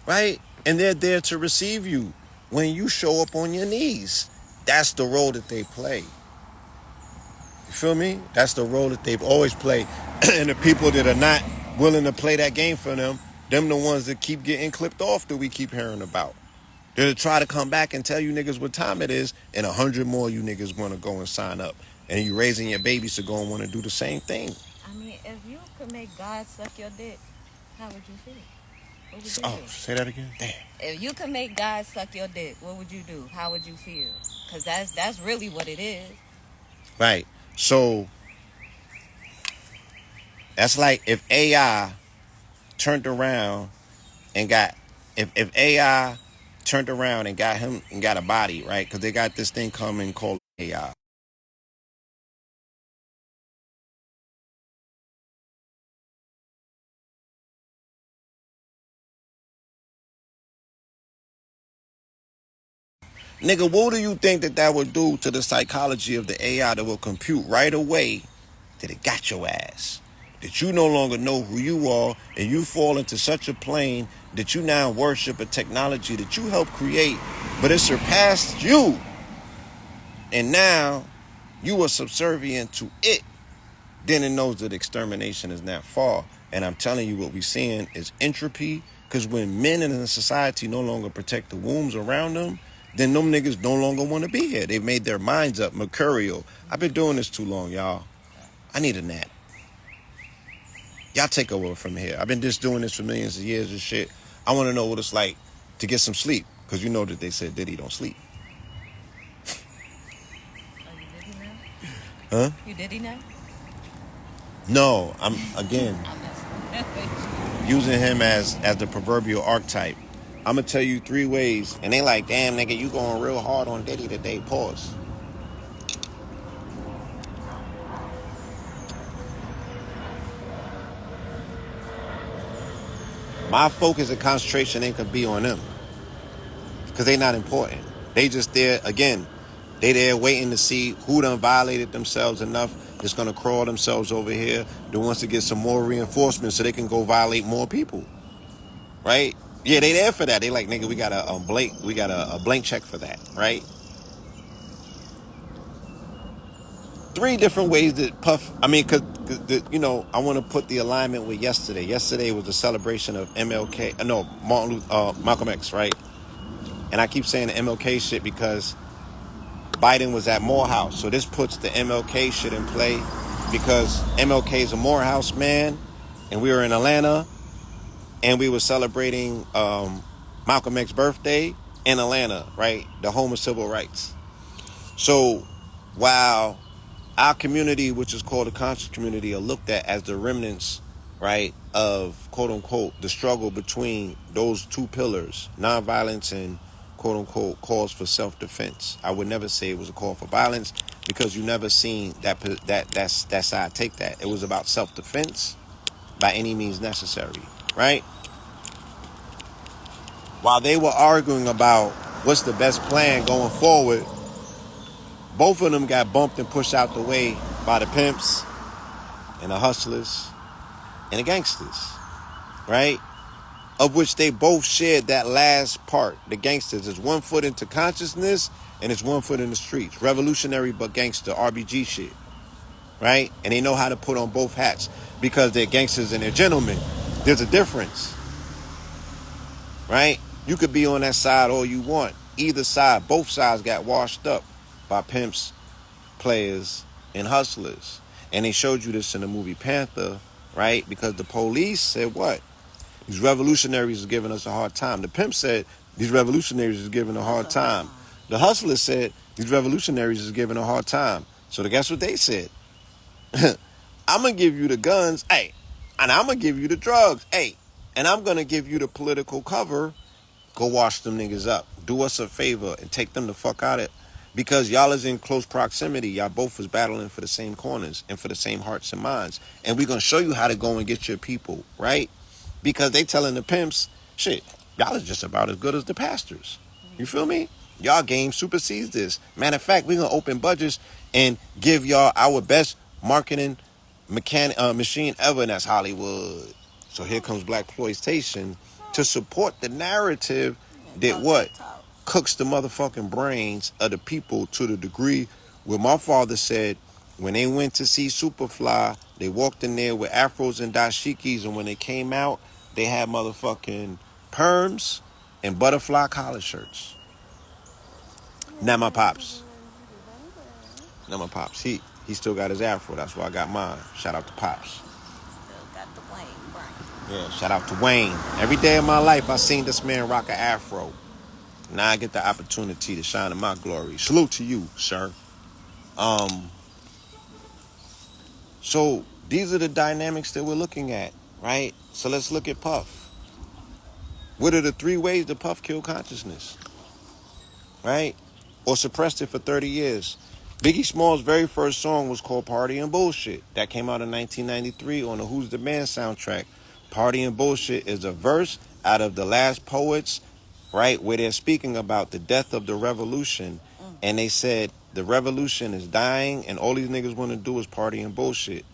Right? And they're there to receive you when you show up on your knees. That's the role that they play. You feel me? That's the role that they've always played. And the people that are not willing to play that game for them the ones that keep getting clipped off that we keep hearing about. They'll try to come back and tell you niggas what time it is, and 100 more you niggas want to go and sign up. And you raising your babies to go and want to do the same thing. I mean, if you could make God suck your dick, how would you feel? What would you do? Say that again? Damn. If you could make God suck your dick, what would you do? How would you feel? Because that's really what it is. Right. So, that's like if AI turned around and got... If AI turned around and got him and got a body, right? Because they got this thing coming called AI. Nigga, what do you think that would do to the psychology of the AI that will compute right away that it got your ass? That you no longer know who you are and you fall into such a plane that you now worship a technology that you helped create, but it surpassed you. And now you are subservient to it. Then it knows that extermination is not far. And I'm telling you, what we're seeing is entropy. Because when men in a society no longer protect the wombs around them, then them niggas no longer want to be here. They've made their minds up. Mercurial. I've been doing this too long, y'all. I need a nap. Y'all take over from here. I've been just doing this for millions of years and shit. I want to know what it's like to get some sleep. Because you know that they said Diddy don't sleep. Oh, you Diddy now? Huh? You Diddy now? No, I'm, again, using him as the proverbial archetype. I'm going to tell you 3 ways. And they like, damn, nigga, you going real hard on Diddy today. Pause. My focus and concentration ain't gonna be on them. Because they not important. They just there, again, they there waiting to see who done violated themselves enough that's gonna crawl themselves over here that wants to get some more reinforcement so they can go violate more people. Right? Yeah, they there for that. They like, nigga, we got a blank check for that, right? 3 different ways that Puff, I mean, because, you know, I want to put the alignment with yesterday. Yesterday was the celebration of Malcolm X, right? And I keep saying the MLK shit because Biden was at Morehouse. So this puts the MLK shit in play because MLK is a Morehouse man, and we were in Atlanta, and we were celebrating Malcolm X's birthday in Atlanta, right? The home of civil rights. So while our community, which is called the conscious community, are looked at as the remnants, right, of, quote unquote, the struggle between those 2 pillars, nonviolence and, quote unquote, calls for self-defense. I would never say it was a call for violence because you never seen that's how I take that. It was about self-defense by any means necessary, right? While they were arguing about what's the best plan going forward, both of them got bumped and pushed out the way by the pimps and the hustlers and the gangsters, right? Of which they both shared that last part. The gangsters is 1 foot into consciousness and it's 1 foot in the streets. Revolutionary but gangster, RBG shit, right? And they know how to put on both hats because they're gangsters and they're gentlemen. There's a difference, right? You could be on that side all you want. Either side, both sides got washed up by pimps, players, and hustlers. And they showed you this in the movie Panther, right? Because the police said what? These revolutionaries are giving us a hard time. The pimp said these revolutionaries are giving a hard time. The hustlers said these revolutionaries are giving a hard time. So guess what they said? I'm going to give you the guns, hey, and I'm going to give you the drugs, hey, and I'm going to give you the political cover. Go wash them niggas up. Do us a favor and take them the fuck out of it. Because y'all is in close proximity. Y'all both was battling for the same corners and for the same hearts and minds. And we're going to show you how to go and get your people, right? Because they telling the pimps, shit, y'all is just about as good as the pastors. You feel me? Y'all game supersedes this. Matter of fact, we're going to open budgets and give y'all our best marketing machine ever, and that's Hollywood. So here comes black exploitation to support the narrative that what? Cooks the motherfucking brains of the people to the degree where my father said when they went to see Superfly, they walked in there with afros and dashikis, and when they came out, they had motherfucking perms and butterfly collar shirts. Now my pops, he still got his afro. That's why I got mine. Shout out to Pops. Still got the Wayne brain. Yeah, shout out to Wayne. Every day of my life, I seen this man rock an afro. Now I get the opportunity to shine in my glory. Salute to you, sir. So these are the dynamics that we're looking at, right? So let's look at Puff. What are the 3 ways that Puff killed consciousness, right? Or suppressed it for 30 years. Biggie Smalls' very first song was called Party and Bullshit. That came out in 1993 on the Who's the Man soundtrack. Party and Bullshit is a verse out of The Last Poets, right, where they're speaking about the death of the revolution. And they said the revolution is dying and all these niggas want to do is party and bullshit,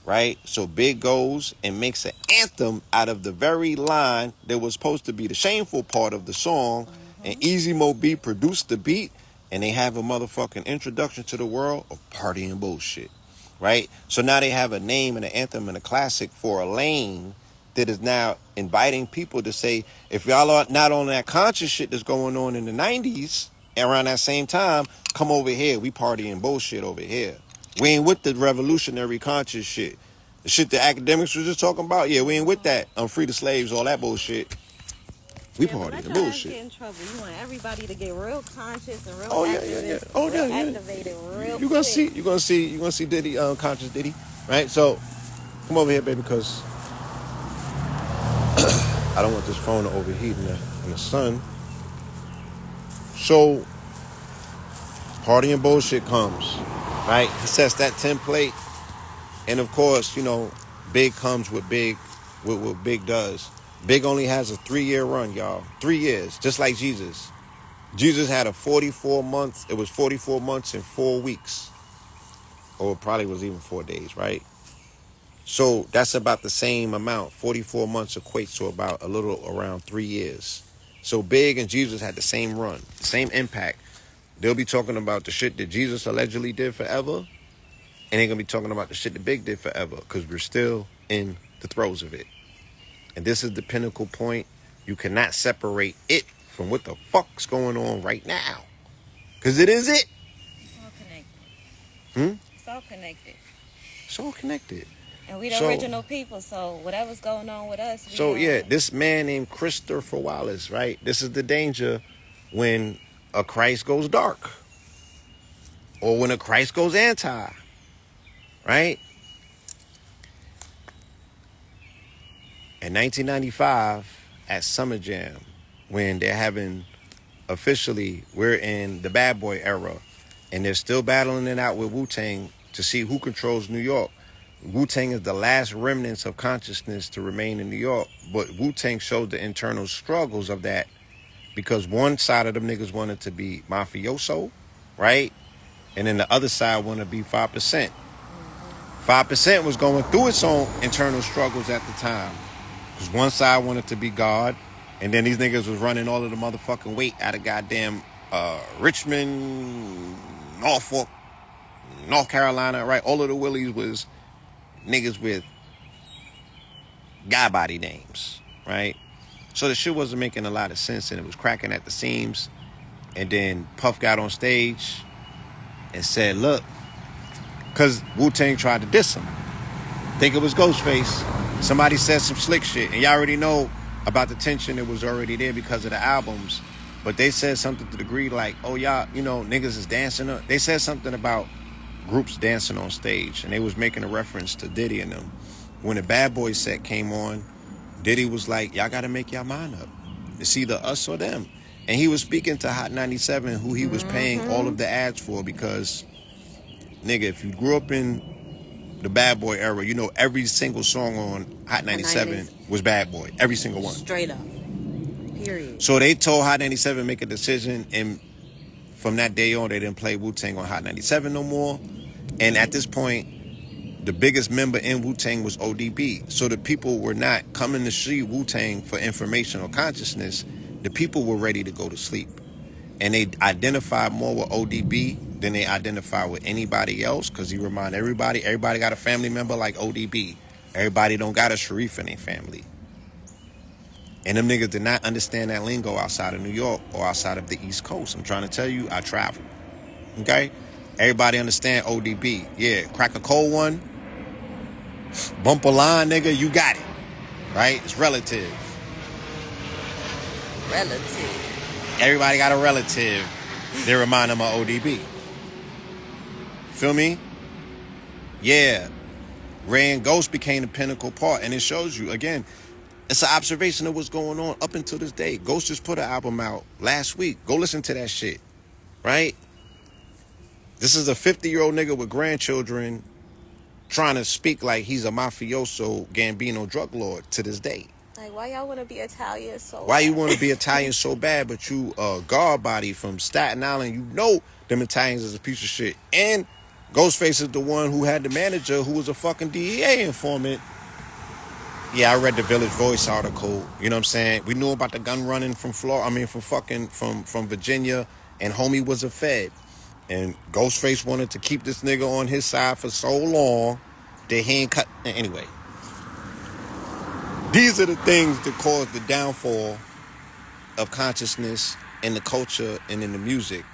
right? So Big goes and makes an anthem out of the very line that was supposed to be the shameful part of the song. And Easy Mo B produced the beat, and they have a motherfucking introduction to the world of party and bullshit, right? So now they have a name and an anthem and a classic for a lane that is now inviting people to say, if y'all are not on that conscious shit that's going on in the 90s, around that same time, come over here. We partying bullshit over here. We ain't with the revolutionary conscious shit. The shit the academics was just talking about. Yeah, we ain't with that. I'm free the slaves, all that bullshit. We Yeah, but party let the your ass bullshit. get in trouble. You want everybody to get real conscious and real Oh yeah, yeah, yeah. activist, Oh real yeah, yeah. activated, real You quick. gonna see Diddy, conscious Diddy, right? So come over here, baby, because I don't want this phone to overheat in the sun. So party and bullshit comes, right? He sets that template, and of course, you know, Big comes with Big, with what Big does. Big only has a 3-year run, y'all. 3 years, just like Jesus. Jesus had a 44 months. It was 44 months and 4 weeks, or it probably was even 4 days, right? So that's about the same amount. 44 months equates to about a little around 3 years. So Big and Jesus had the same run, same impact. They'll be talking about the shit that Jesus allegedly did forever, and they're going to be talking about the shit that Big did forever, because we're still in the throes of it. And this is the pinnacle point. You cannot separate it from what the fuck's going on right now, because it is it. It's all connected. Hmm? It's all connected. It's all connected. And we the original people, so whatever's going on with us, Yeah, this man named Christopher Wallace, right? This is the danger when a Christ goes dark, or when a Christ goes anti, right? In 1995 at Summer Jam, when they're having officially, we're in the bad boy era, and they're still battling it out with Wu-Tang to see who controls New York. Wu-Tang is the last remnants of consciousness to remain in New York, but Wu-Tang showed the internal struggles of that, because one side of them niggas wanted to be mafioso, right? And then the other side wanted to be 5%. 5% was going through its own internal struggles at the time. Because one side wanted to be God, and then these niggas was running all of the motherfucking weight out of goddamn Richmond, Norfolk, North Carolina, right? All of the Willies was niggas with guy body names, right? So the shit wasn't making a lot of sense, and it was cracking at the seams. And then Puff got on stage and said, look, because Wu-Tang tried to diss him. Think it was Ghostface. Somebody said some slick shit, and y'all already know about the tension that was already there because of the albums. But they said something to the degree like, oh, y'all, you know, niggas is dancing. They said something about groups dancing on stage, and they was making a reference to Diddy and them. When the Bad Boy set came on, Diddy was like, y'all got to make your mind up. It's either us or them. And he was speaking to Hot 97, who he was paying all of the ads for, because, nigga, if you grew up in the Bad Boy era, you know every single song on Hot 97 was Bad Boy. Every single one. Straight up. Period. So they told Hot 97 make a decision, and from that day on, they didn't play Wu-Tang on Hot 97 no more. And at this point, the biggest member in Wu-Tang was ODB. So the people were not coming to see Wu-Tang for information or consciousness. The people were ready to go to sleep. And they identified more with ODB than they identify with anybody else, because he remind everybody got a family member like ODB. Everybody don't got a Sharif in their family. And them niggas did not understand that lingo outside of New York or outside of the East Coast. I'm trying to tell you, I travel. Okay? Everybody understand ODB. Yeah, crack a cold one, bump a line, nigga, you got it. Right? It's relative. Relative. Everybody got a relative. They remind them of ODB. Feel me? Yeah. Ray and Ghost became the pinnacle part, and it shows you, again, it's an observation of what's going on up until this day. Ghost just put an album out last week. Go listen to that shit, right? This is a 50-year-old nigga with grandchildren trying to speak like he's a mafioso Gambino drug lord to this day. Like, why y'all want to be Italian so bad? Why you want to be Italian so bad, but you a guard body from Staten Island? You know them Italians is a piece of shit. And Ghostface is the one who had the manager who was a fucking DEA informant. Yeah, I read the Village Voice article. You know what I'm saying? We knew about the gun running from Florida. From Virginia, and homie was a Fed. And Ghostface wanted to keep this nigga on his side for so long that he ain't cut. Anyway, these are the things that caused the downfall of consciousness in the culture and in the music.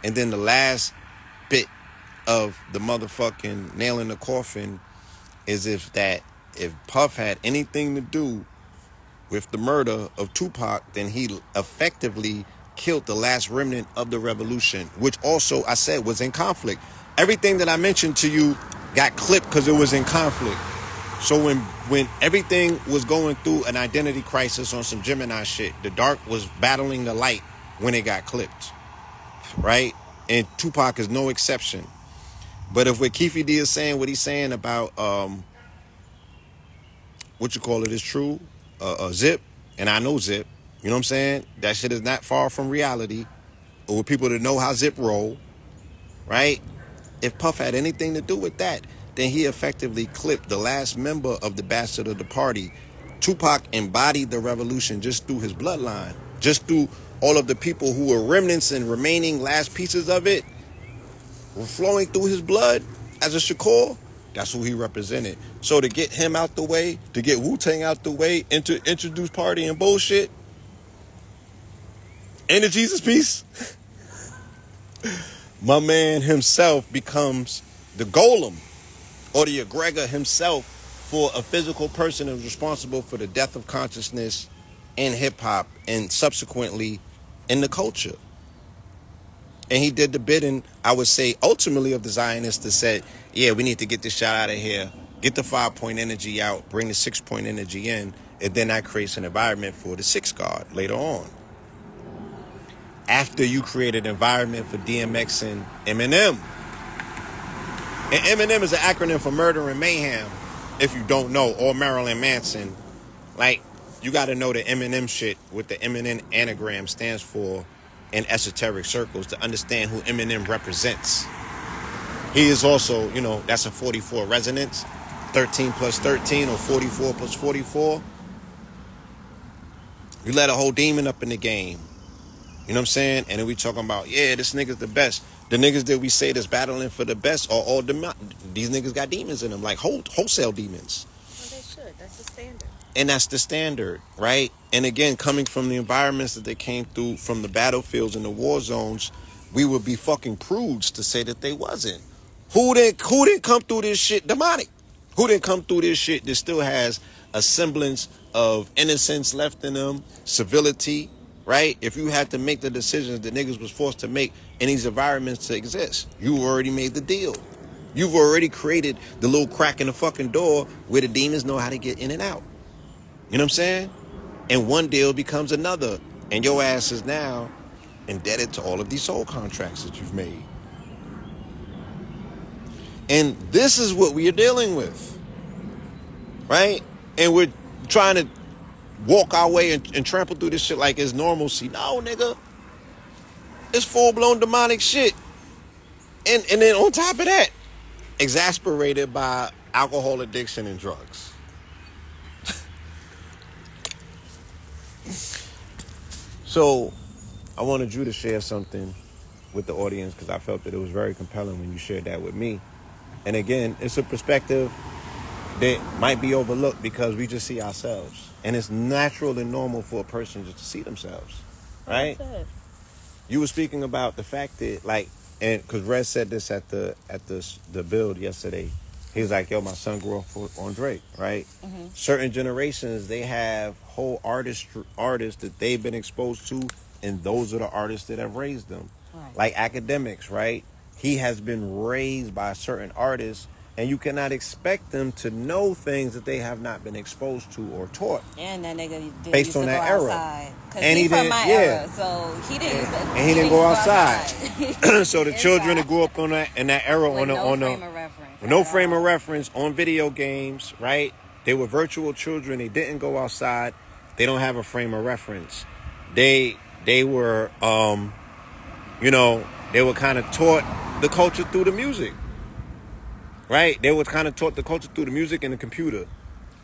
And then the last bit of the motherfucking nail in the coffin is if Puff had anything to do with the murder of Tupac, then he effectively killed the last remnant of the revolution, which also I said was in conflict. Everything that I mentioned to you got clipped because it was in conflict. So when everything was going through an identity crisis on some Gemini shit, the dark was battling the light when it got clipped, right? And Tupac is no exception. But if what Keefe D is saying, what he's saying about what you call it is true, Zip, and I know Zip, you know what I'm saying? That shit is not far from reality. Or with people that know how Zip roll, right? If Puff had anything to do with that, then he effectively clipped the last member of the bastard of the party. Tupac embodied the revolution just through his bloodline, just through all of the people who were remnants and remaining last pieces of it were flowing through his blood as a Shakur. That's who he represented. So to get him out the way, to get Wu-Tang out the way, and to introduce party and bullshit, and the Jesus piece, my man himself becomes the golem or the egregor himself for a physical person who's responsible for the death of consciousness in hip-hop and subsequently in the culture. And he did the bidding, I would say, ultimately of the Zionists that said, yeah, we need to get this shit out of here, get the 5-point energy out, bring the 6-point energy in, and then that creates an environment for the 6 guard later on. After you create an environment for DMX and Eminem. And Eminem is an acronym for murder and mayhem, if you don't know, or Marilyn Manson. Like, you got to know the Eminem shit, what the Eminem anagram stands for in esoteric circles to understand who Eminem represents. He is also, you know, that's a 44 resonance, 13 plus 13 or 44 plus 44. You let a whole demon up in the game. You know what I'm saying? And then we talking about, yeah, this nigga's the best. The niggas that we say that's battling for the best are all these niggas got demons in them, like wholesale demons. Well, they should. That's the standard. And that's the standard, right? And again, coming from the environments that they came through, from the battlefields and the war zones, we would be fucking prudes to say that they wasn't. Who didn't come through this shit demonic? Who didn't come through this shit that still has a semblance of innocence left in them, civility, right? If you had to make the decisions that niggas was forced to make in these environments to exist, you already made the deal. You've already created the little crack in the fucking door where the demons know how to get in and out. You know what I'm saying? And one deal becomes another. And your ass is now indebted to all of these soul contracts that you've made. And this is what we are dealing with. Right? And we're trying to walk our way and trample through this shit like it's normalcy. No, nigga. It's full-blown demonic shit. And then on top of that, exasperated by alcohol addiction and drugs. So, I wanted you to share something with the audience because I felt that it was very compelling when you shared that with me. And again, it's a perspective that might be overlooked because we just see ourselves. And it's natural and normal for a person just to see themselves, right? You were speaking about the fact that, like, and because Red said this at the build yesterday. He was like, yo, my son grew up on Drake, right? Mm-hmm. Certain generations, they have whole artists that they've been exposed to, and those are the artists that have raised them. Right. Like academics, right? He has been raised by certain artists, and you cannot expect them to know things that they have not been exposed to or taught. And that nigga did based on that era. And he from my era, so he didn't. And he didn't go outside. So the children that grew up on that in that era with no frame of reference on video games, right? They were virtual children. They didn't go outside. They don't have a frame of reference. They were they were kind of taught the culture through the music. Right? They were kind of taught the culture through the music and the computer.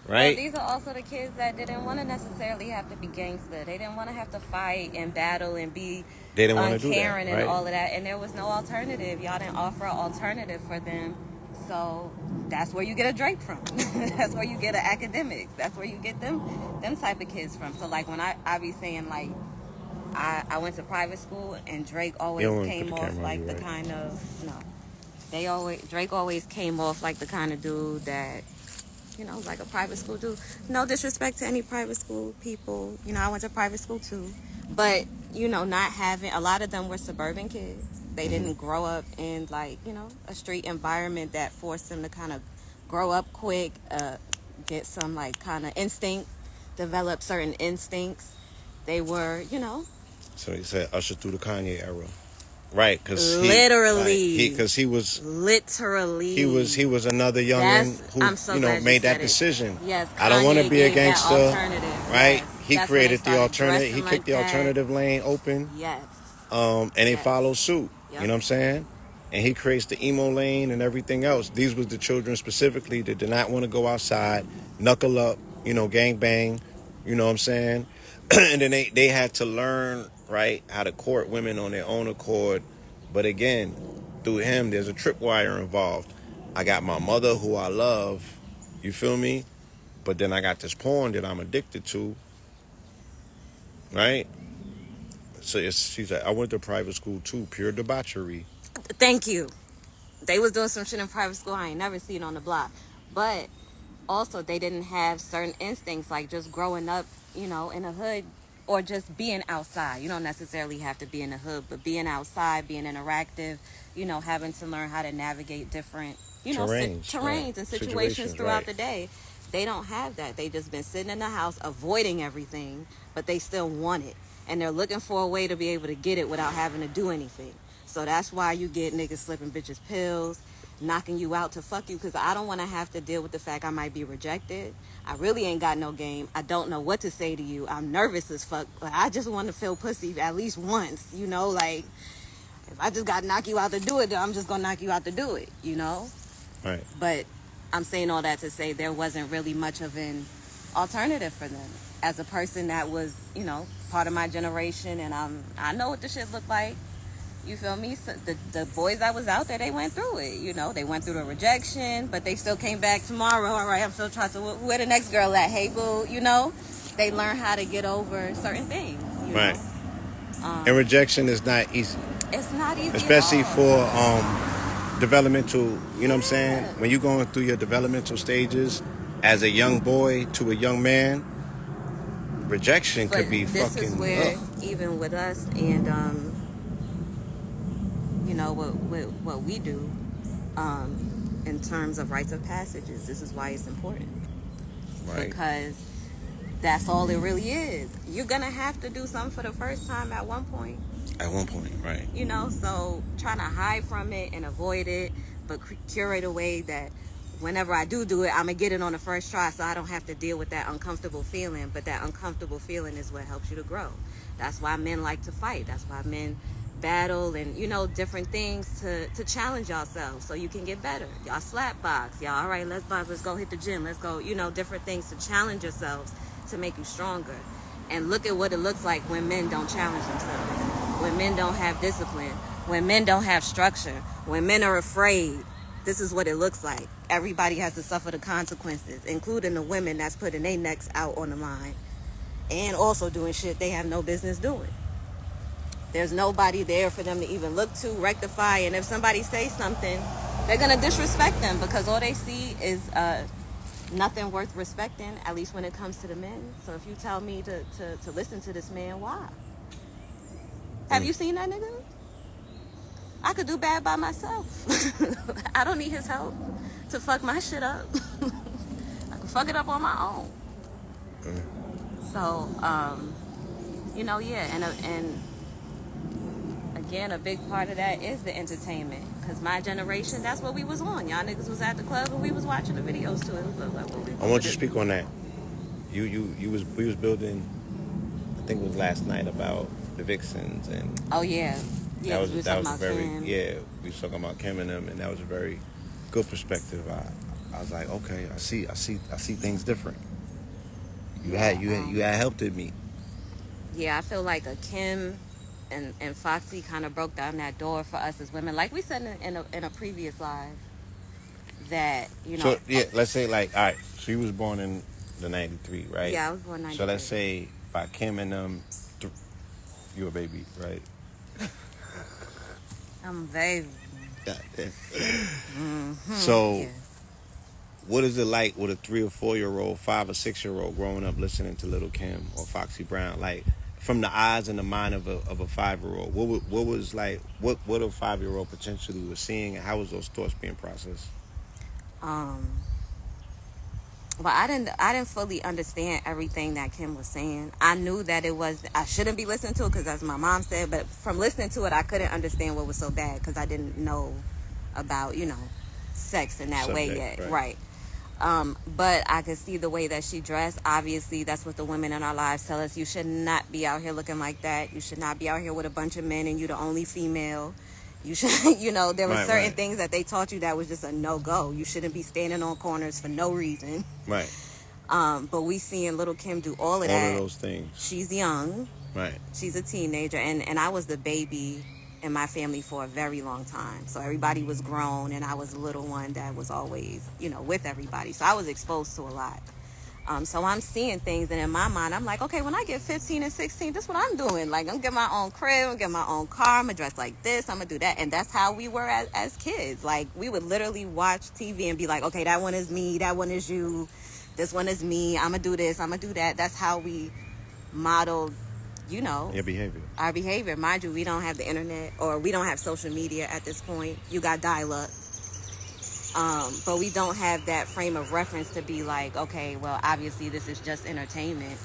Right? Well, these are also the kids that didn't want to necessarily have to be gangster. They didn't want to have to fight and battle and be uncaring and all of that. And there was no alternative. Y'all didn't offer an alternative for them. So that's where you get a Drake from. That's where you get an academics. That's where you get them type of kids from. So like when I be saying like I went to private school and Drake always came off like the kind of Drake always came off like the kind of dude that, like a private school dude. No disrespect to any private school people. I went to private school too. But, not having, a lot of them were suburban kids. They didn't grow up in like, a street environment that forced them to kind of grow up quick, get some like kind of instinct, develop certain instincts. They were, So he said usher through the Kanye era. Right, because literally, because he was literally he was another youngin who made that decision. Yes, I don't want to be a gangster, right? Yes, he created the alternative. He kicked the alternative lane open. Yes. And he followed suit. Yep. You know what I'm saying? And he creates the emo lane and everything else. These was the children specifically that did not want to go outside, knuckle up, gang bang. You know what I'm saying? And then they had to learn, right, how to court women on their own accord. But again, through him, there's a tripwire involved. I got my mother who I love, you feel me? But then I got this porn that I'm addicted to, right? So she's like, I went to private school too, pure debauchery. Thank you. They was doing some shit in private school I ain't never seen on the block. But also they didn't have certain instincts like just growing up, in a hood or just being outside. You don't necessarily have to be in the hood, but being outside, being interactive, having to learn how to navigate different, terrains and situations throughout the day. They don't have that. They just been sitting in the house avoiding everything, but they still want it. And they're looking for a way to be able to get it without having to do anything. So that's why you get niggas slipping bitches pills, knocking you out to fuck you, because I don't want to have to deal with the fact I might be rejected. I really ain't got no game. I don't know what to say to you. I'm nervous as fuck. But I just want to feel pussy at least once, like if I just got to knock you out to do it, then I'm just going to knock you out to do it, Right. But I'm saying all that to say there wasn't really much of an alternative for them. As a person that was, part of my generation, and I know what the shit looked like. You feel me? So the boys that was out there, they went through it. They went through the rejection, but they still came back tomorrow. All right, I'm still trying to, where the next girl at? Hey, boo, They learn how to get over certain things, right. And rejection is not easy. It's not easy. Especially for developmental, you know what I'm saying? Yeah. When you're going through your developmental stages as a young boy to a young man, rejection could be this fucking is where, ugh. even with us and, what we do in terms of rites of passages, this is why it's important. Right. Because that's all it really is. You're going to have to do something for the first time at one point. At one point, right. So trying to hide from it and avoid it, but curate a way that whenever I do it, I'm going to get it on the first try so I don't have to deal with that uncomfortable feeling. But that uncomfortable feeling is what helps you to grow. That's why men like to fight. That's why men battle and, different things to challenge yourselves so you can get better. Y'all slap box. Y'all, all right, let's go hit the gym. Let's go, different things to challenge yourselves to make you stronger. And look at what it looks like when men don't challenge themselves. When men don't have discipline. When men don't have structure. When men are afraid. This is what it looks like. Everybody has to suffer the consequences, including the women that's putting their necks out on the line and also doing shit they have no business doing. There's nobody there for them to even look to, rectify, and if somebody says something, they're going to disrespect them because all they see is nothing worth respecting, at least when it comes to the men. So if you tell me to listen to this man, why? Have you seen that nigga? I could do bad by myself. I don't need his help to fuck my shit up. I can fuck it up on my own. So, and again, a big part of that is the entertainment. Because my generation, that's what we was on. Y'all niggas was at the club and we was watching the videos to it. I want you to speak on that. We was building, I think it was last night, about the Vixens and. Oh yeah. Yeah, that was very Kim. Yeah, we was talking about Kim and them, and that was a very good perspective. I was like, okay, I see things different. You had helped me. Yeah, I feel like a Kim and Foxy kind of broke down that door for us as women, like we said in a previous live. That So yeah, let's say like, all right, so you was born in the '93, right? Yeah, I was born in '93. So let's say by Kim and them, you a baby, right? I'm a baby. Goddamn. So, Yeah. what is it like with a 3 or 4-year-old, 5 or 6-year-old growing up listening to Little Kim or Foxy Brown? Like, from the eyes and the mind of a 5-year-old, what was like what a 5-year-old potentially was seeing, and how was those thoughts being processed? Well, I didn't fully understand everything that Kim was saying. I knew that I shouldn't be listening to it because as my mom said, but from listening to it, I couldn't understand what was so bad because I didn't know about, sex in that way yet. Right. But I could see the way that she dressed. Obviously, that's what the women in our lives tell us. You should not be out here looking like that. You should not be out here with a bunch of men and you're the only female. You should, there were certain things that they taught you that was just a no-go. You shouldn't be standing on corners for no reason. Right. But we seeing Little Kim do all of that. All of those things. She's young. Right. She's a teenager. And I was the baby in my family for a very long time. So everybody was grown and I was the little one that was always, with everybody. So I was exposed to a lot. So I'm seeing things, and in my mind, I'm like, okay, when I get 15 and 16, this is what I'm doing. Like, I'm going to get my own crib, I'm going to get my own car, I'm going to dress like this, I'm going to do that. And that's how we were as kids. Like, we would literally watch TV and be like, okay, that one is me, that one is you, this one is me, I'm going to do this, I'm going to do that. That's how we modeled, your behavior. Our behavior. Mind you, we don't have the internet, or we don't have social media at this point. You got dial-up. But we don't have that frame of reference to be like, okay, well, obviously this is just entertainment.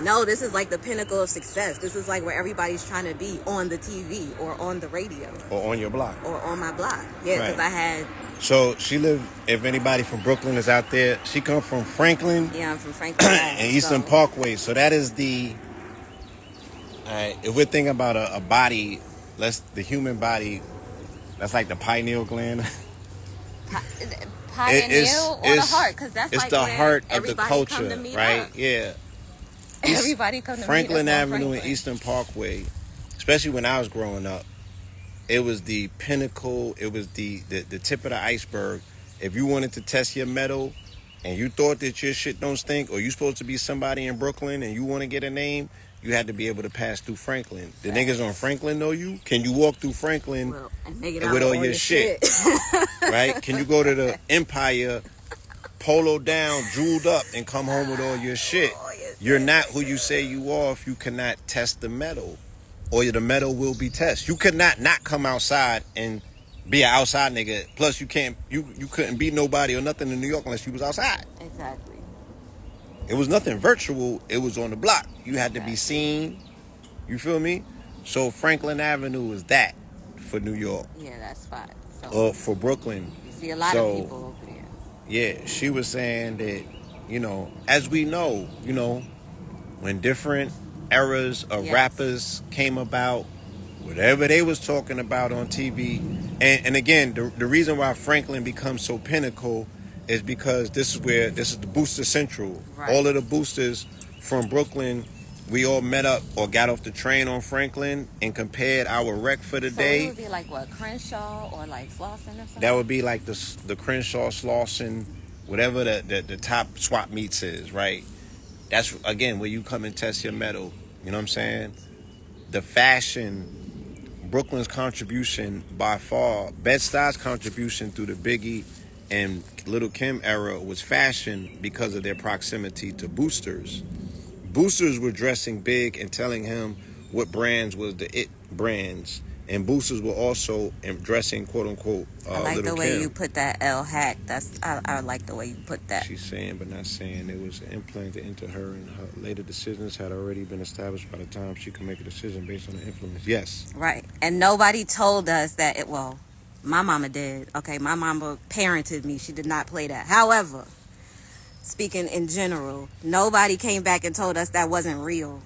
No, this is like the pinnacle of success. This is like where everybody's trying to be on the TV or on the radio. Or on your block. Or on my block. Yeah, because I had... So she lived, if anybody from Brooklyn is out there, she come from Franklin. Yeah, I'm from Franklin. And Eastern Parkway. So that is the... All right, if we're thinking about a body, the human body, that's like the pineal gland. Pineal or the heart, because that's it's like the heart of the culture, come to meet right? up. Yeah. Everybody come to Franklin meet up Avenue and Eastern Parkway, especially when I was growing up, it was the pinnacle. It was the tip of the iceberg. If you wanted to test your metal, and you thought that your shit don't stink, or you supposed to be somebody in Brooklyn and you want to get a name, you had to be able to pass through Franklin. The niggas on Franklin know you. Can you walk through Franklin with all your shit? Right? Can you go to the Empire, polo down, jeweled up, and come home with all your shit? You're not who you say you are if you cannot test the metal, or the metal will be tested. You could not come outside and be an outside nigga. Plus, you couldn't be nobody or nothing in New York unless you was outside. Exactly. It was nothing virtual. It was on the block. You had to be seen. You feel me? So Franklin Avenue is that for New York. Yeah, that spot. So or for Brooklyn. You see a lot of people over there. Yeah, she was saying that, as we know, when different eras of rappers came about, whatever they was talking about on TV, and again, the reason why Franklin becomes so pinnacle is because this is the Booster Central. Right. All of the boosters from Brooklyn, we all met up or got off the train on Franklin and compared our rec for the day. So it would be like what, Crenshaw or like Slauson or something? That would be like the Crenshaw, Slauson, whatever the top swap meets is, right? That's, again, where you come and test your metal. You know what I'm saying? The fashion, Brooklyn's contribution by far, Bed-Stuy's contribution through the Biggie and Little Kim era was fashion because of their proximity to boosters. Boosters were dressing big and telling him what brands was the it brands. And boosters were also dressing, quote unquote, I like Little the way Kim. you put that L hack. I like the way you put that. She's saying, but not saying. It was implanted into her, and her later decisions had already been established by the time she could make a decision based on the influence. Yes. Right. And nobody told us that my mama did. Okay, my mama parented me. She did not play that. However, speaking in general, nobody came back and told us that wasn't real.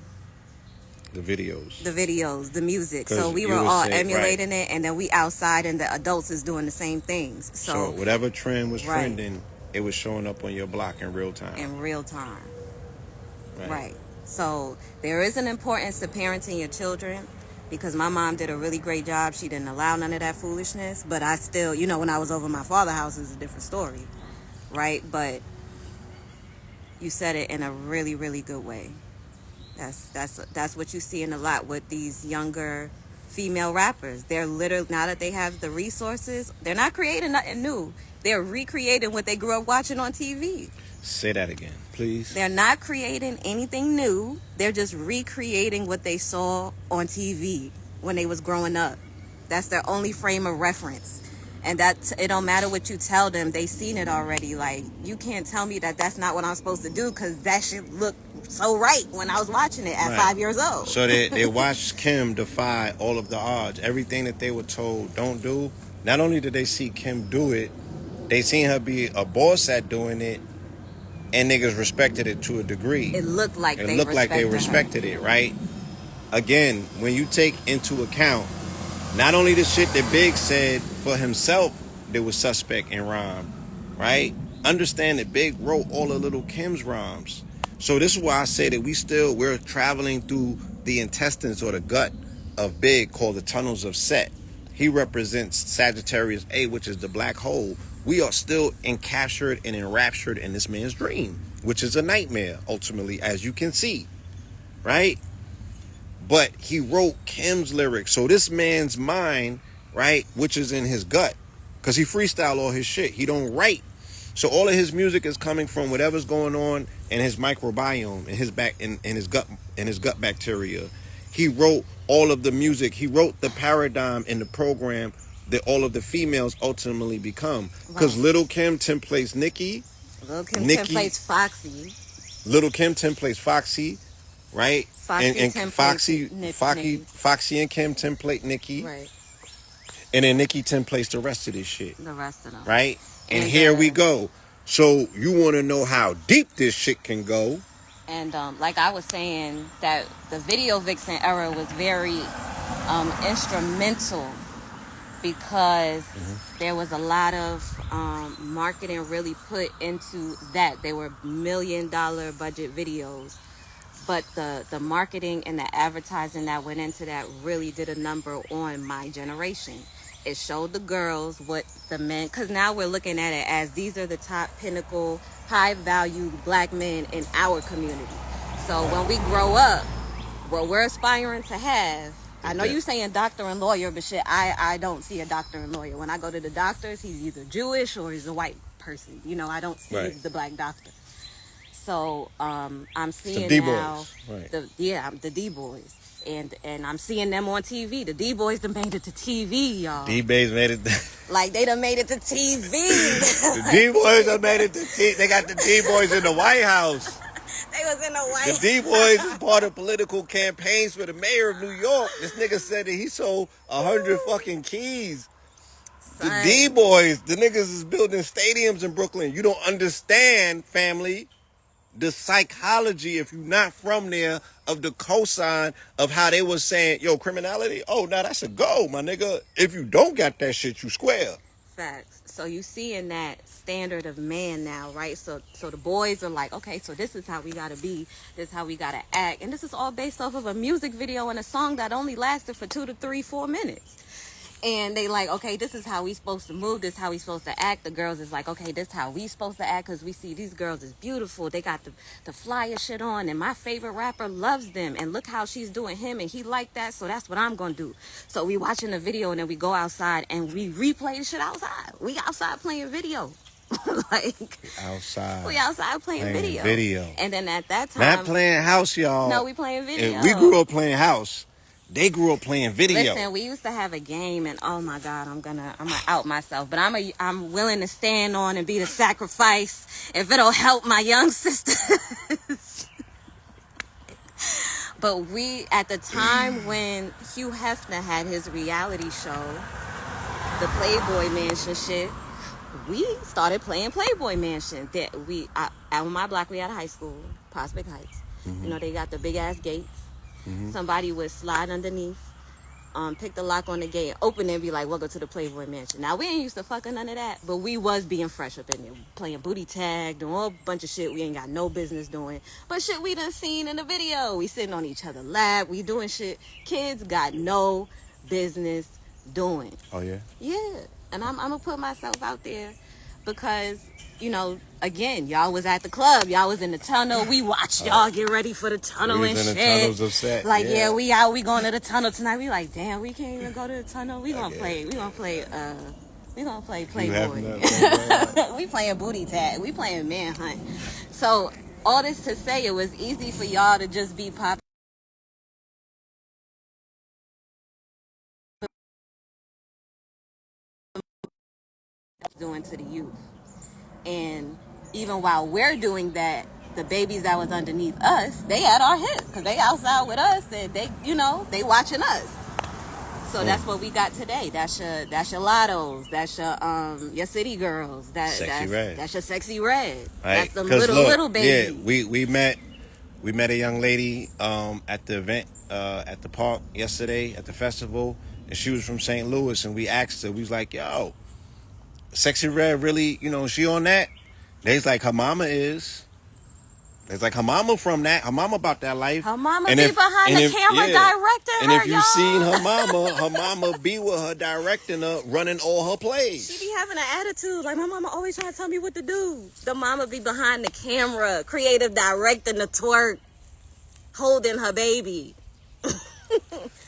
The videos, the music. So we were all emulating it, and then we outside, and the adults is doing the same things. So whatever trend was trending, it was showing up on your block in real time. Right. So there is an importance to parenting your children, because my mom did a really great job. She didn't allow none of that foolishness. But I still, when I was over my father's house, is a different story, right? But you said it in a really, really good way. That's what you're seeing a lot with these younger female rappers. They're literally, now that they have the resources, they're not creating nothing new. They're recreating what they grew up watching on TV. Say that again, please. They're not creating anything new. They're just recreating what they saw on TV when they was growing up. That's their only frame of reference. And that it don't matter what you tell them, they seen it already. Like, you can't tell me that that's not what I'm supposed to do, because that shit looked so right when I was watching it at 5 years old. So they watched Kim defy all of the odds. Everything that they were told don't do. Not only did they see Kim do it, they seen her be a boss at doing it, and niggas respected it to a degree. It looked like they respected it, right? Again, when you take into account not only the shit that Big said for himself that was suspect in rhyme, right? Understand that Big wrote all of Little Kim's rhymes. So this is why I say that we're traveling through the intestines or the gut of Big, called the tunnels of Set. He represents Sagittarius A, which is the black hole. We are still encaptured and enraptured in this man's dream, which is a nightmare, ultimately, as you can see, right? But he wrote Kim's lyrics. So this man's mind, right, which is in his gut, because he freestyle all his shit. He don't write. So all of his music is coming from whatever's going on in his microbiome, in his gut bacteria. He wrote all of the music. He wrote the paradigm in the program that all of the females ultimately become. Because Little Kim templates Nicki. Little Kim templates Foxy. Little Kim templates Foxy, right? Foxy and Foxy and Kim template Nicki. Right. And then Nicki templates the rest of this shit. The rest of them. Right? And here we go. So you want to know how deep this shit can go. And like I was saying, that the video vixen era was very instrumental, because there was a lot of marketing really put into that. They were $1 million budget videos. But the marketing and the advertising that went into that really did a number on my generation. It showed the girls what the men, because now we're looking at it as these are the top pinnacle, high value black men in our community. So when we grow up, what we're aspiring to have, I know you're saying doctor and lawyer, but shit, I don't see a doctor and lawyer. When I go to the doctors, he's either Jewish or he's a white person. You know, I don't see the black doctor. So I'm seeing the now the D-boys. And I'm seeing them on TV. The D-boys done made it to TV, y'all. D-boys made it. Like, they done made it to TV. The D-boys done made it to TV. They got the D-boys in the White House. They was in the White House. The D-boys is part of political campaigns for the mayor of New York. This nigga said that he sold 100 fucking keys. Son. The D-boys, the niggas is building stadiums in Brooklyn. You don't understand, family, the psychology, if you're not from there, of the cosign of how they was saying, yo, criminality, oh, now that's a go, my nigga. If you don't got that shit, you square. Facts. So you see in that standard of man now, right? So the boys are like, okay, so this is how we gotta be, this is how we gotta act. And this is all based off of a music video and a song that only lasted for 2 to 3, 4 minutes. And they like, okay, this is how we supposed to move. This is how we supposed to act. The girls is like, okay, this is how we supposed to act, because we see these girls is beautiful. They got the flyer shit on, and my favorite rapper loves them. And look how she's doing him, and he like that, so that's what I'm going to do. So we watching the video, and then we go outside, and we replay the shit outside. We outside playing video. Like, we outside playing video. And then at that time, not playing house, y'all. No, we playing video. And we grew up playing house. They grew up playing video. Listen, we used to have a game, and oh my God, I'm gonna out myself, but I'm willing to stand on and be the sacrifice if it'll help my young sisters. But we, at the time when Hugh Hefner had his reality show, the Playboy Mansion shit, we started playing Playboy Mansion. That on my block, we had a high school, Prospect Heights. You know, they got the big ass gates. Somebody would slide underneath, pick the lock on the gate, open it, and be like, welcome to the Playboy Mansion. Now, we ain't used to fucking none of that, but we was being fresh up in there, playing booty tag, doing all bunch of shit we ain't got no business doing. But shit we done seen in the video. We sitting on each other's lap, we doing shit kids got no business doing. Oh, yeah? Yeah. And I'm going to put myself out there. because, you know, again, y'all was at the club, y'all was in the tunnel, we watched y'all get ready for the tunnel we and was in shit. the tunnels of set. Like, yeah, we out, we going to the tunnel tonight. We like, damn, we can't even go to the tunnel. We gonna play Playboy. We playing booty tag. We playing manhunt. So all this to say, it was easy for y'all to just be pop. Doing to the youth. And even while we're doing that, the babies that was underneath us, they at our hip because they outside with us and they, you know, they watching us. So that's what we got today. That's your Lottos. That's your City Girls. That's your Sexy Red. Right. That's the little baby. Yeah, we met a young lady at the event at the park yesterday at the festival, and she was from St. Louis, and we asked her, we was like, yo, Sexy Red really, you know, she on that? They's like, her mama is. It's like her mama from that. Her mama about that life. Her mama be behind the camera directing her, and if you seen her mama be with her directing her, running all her plays. She be having an attitude. Like, my mama always trying to tell me what to do. The mama be behind the camera, creative directing the twerk, holding her baby.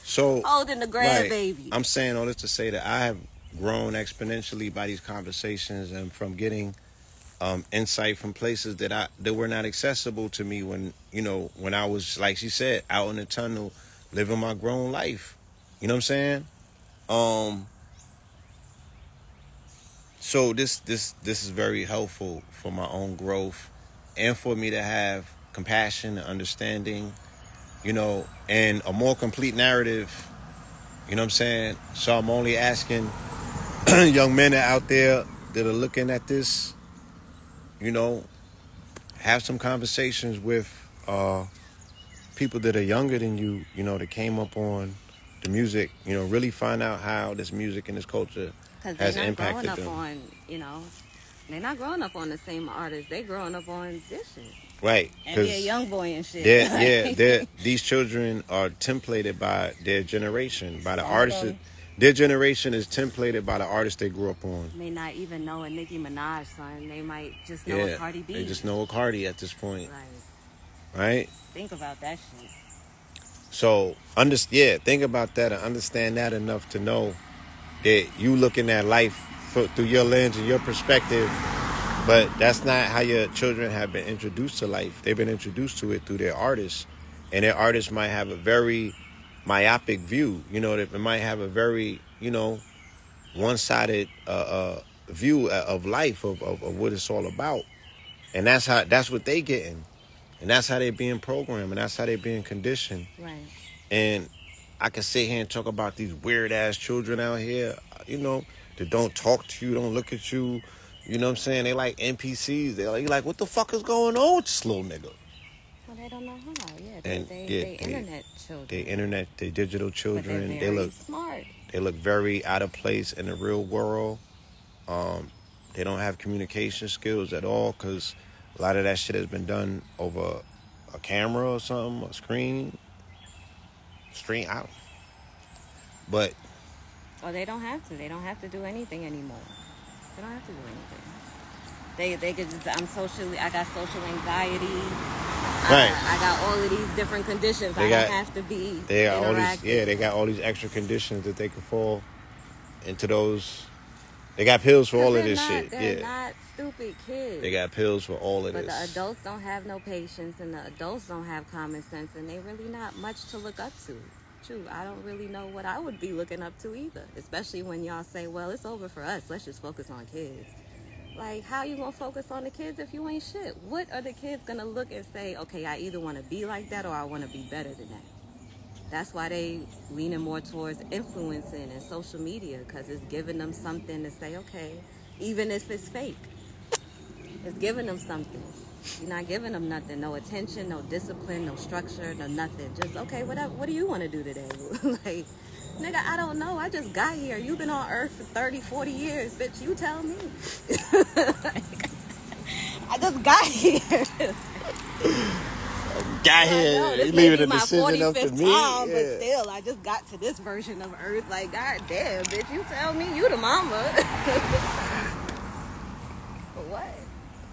So holding the grandbaby. I'm saying all this to say that I have grown exponentially by these conversations and from getting insight from places that were not accessible to me when I was, like she said, out in the tunnel living my grown life. You know what I'm saying? So this is very helpful for my own growth and for me to have compassion and understanding, and a more complete narrative. You know what I'm saying? So I'm only asking young men out there that are looking at this, have some conversations with people that are younger than you, that came up on the music, really find out how this music and this culture has impacted them. They're not growing up on the same artists. They growing up on this shit. Right. And they're young boy and shit. These children are templated by their generation, by the artists. Their generation is templated by the artists they grew up on. May not even know a Nicki Minaj son. They might just know a Cardi B. They just know a Cardi at this point. Right? Think about that shit. So, think about that and understand that enough to know that you looking at life through your lens and your perspective, but that's not how your children have been introduced to life. They've been introduced to it through their artists, and their artists might have a very myopic view. They might have a very, one-sided view of life, of what it's all about, and that's what they getting, and that's how they're being programmed, and that's how they're being conditioned. Right. And I can sit here and talk about these weird-ass children out here, that don't talk to you, don't look at you, you know what I'm saying? They like NPCs. They're like, what the fuck is going on with this little nigga? Well, they don't know how. They internet children. They digital children. But they're very smart. They look very out of place in the real world. They don't have communication skills at all because a lot of that shit has been done over a camera or something, a screen out. But they don't have to. They don't have to do anything anymore. They don't have to do anything. They could just, I got social anxiety. Right. I got all of these different conditions. I don't have to be interactive. They got all these extra conditions that they could fall into those. They got pills for all of this shit. They're not stupid kids. They got pills for all of this. But the adults don't have no patience, and the adults don't have common sense, and they really not much to look up to. True, I don't really know what I would be looking up to either, especially when y'all say, well, it's over for us, let's just focus on kids. Like, how you gonna focus on the kids if you ain't shit? What are the kids gonna look and say, okay, I either want to be like that or I want to be better than that? That's why they leaning more towards influencing and social media, because it's giving them something to say, okay, even if it's fake, it's giving them something. You're not giving them nothing, no attention, no discipline, no structure, no nothing. Just, okay, what do you want to do today? Like, nigga, I don't know. I just got here. You've been on Earth for 30, 40 years. Bitch, you tell me. I just got here. You leaving the decision up to me. Time, but still, I just got to this version of Earth. Like, god damn, bitch, you tell me. You the mama. what?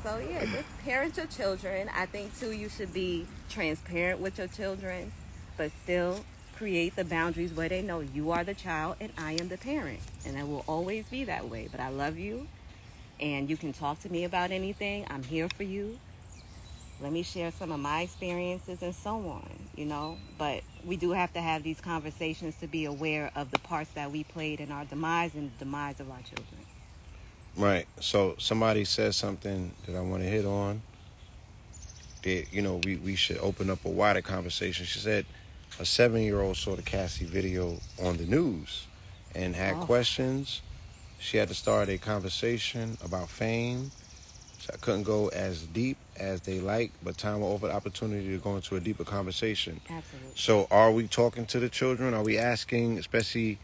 So yeah, just parent your children. I think too you should be transparent with your children, but still create the boundaries where they know you are the child and I am the parent. And it will always be that way. But I love you and you can talk to me about anything. I'm here for you. Let me share some of my experiences and so on, you know. But we do have to have these conversations to be aware of the parts that we played in our demise and the demise of our children. Right. So somebody said something that I want to hit on. That, you know, we should open up a wider conversation. She said a 7-year-old saw the Cassie video on the news and had questions. She had to start a conversation about fame. So I couldn't go as deep as they like, but time will offer the opportunity to go into a deeper conversation. Absolutely. So are we talking to the children? Are we asking, especially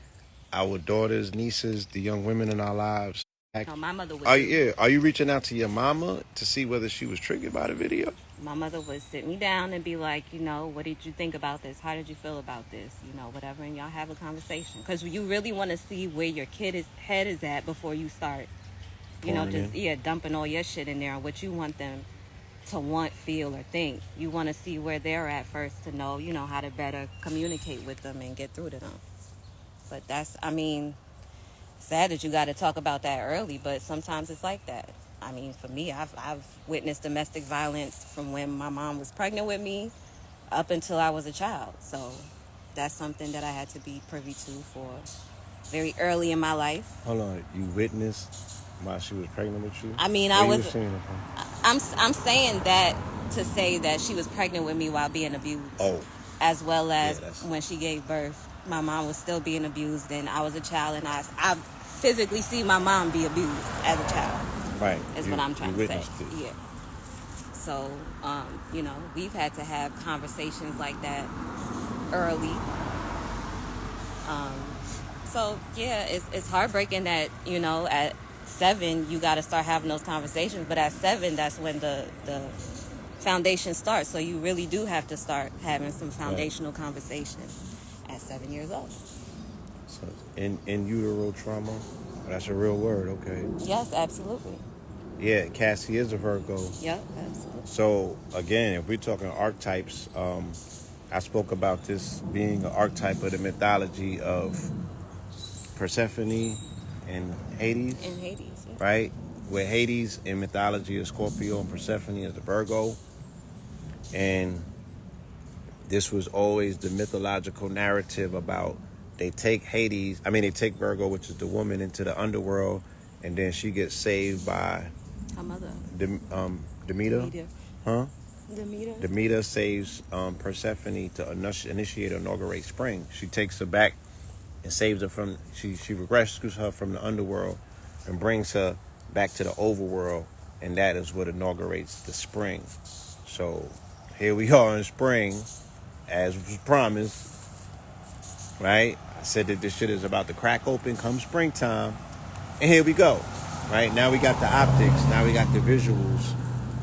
our daughters, nieces, the young women in our lives? No, my mother would. Are you reaching out to your mama to see whether she was triggered by the video? My mother would sit me down and be like, you know, what did you think about this? How did you feel about this? You know, whatever, and y'all have a conversation. Because you really want to see where your head is at before you start, you know, just, dumping all your shit in there and what you want them to want, feel, or think. You want to see where they're at first to know, you know, how to better communicate with them and get through to them. But that's, I mean, sad that you got to talk about that early, but sometimes it's like that. I mean, for me, I've witnessed domestic violence from when my mom was pregnant with me up until I was a child. So that's something that I had to be privy to for very early in my life. Hold on, you witnessed while she was pregnant with you? I mean, I'm saying that to say that she was pregnant with me while being abused. Oh. As well as when she gave birth, my mom was still being abused, and I was a child, and I physically see my mom be abused as a child. Right. Is what I'm trying to say. Yeah. So, you know, we've had to have conversations like that early. So, yeah, it's heartbreaking that, you know, at 7, you got to start having those conversations. But at 7, that's when the foundation starts. So you really do have to start having some foundational conversations at 7 years old. So in utero trauma, that's a real word, okay? Yes, absolutely. Yeah, Cassie is a Virgo. Yep, absolutely. So again, if we're talking archetypes, I spoke about this being an archetype of the mythology of Persephone and Hades. In Hades, yeah. Right? Where Hades in mythology is Scorpio and Persephone is the Virgo. And this was always the mythological narrative about they take Virgo, which is the woman, into the underworld, and then she gets saved by her mother. Demeter. Huh? Demeter. Demeter saves Persephone to initiate or inaugurate spring. She takes her back and saves her from, she rescues her from the underworld and brings her back to the overworld, and that is what inaugurates the spring. So here we are in spring, as was promised, right? I said that this shit is about to crack open come springtime, and here we go, right? Now we got the optics, now we got the visuals,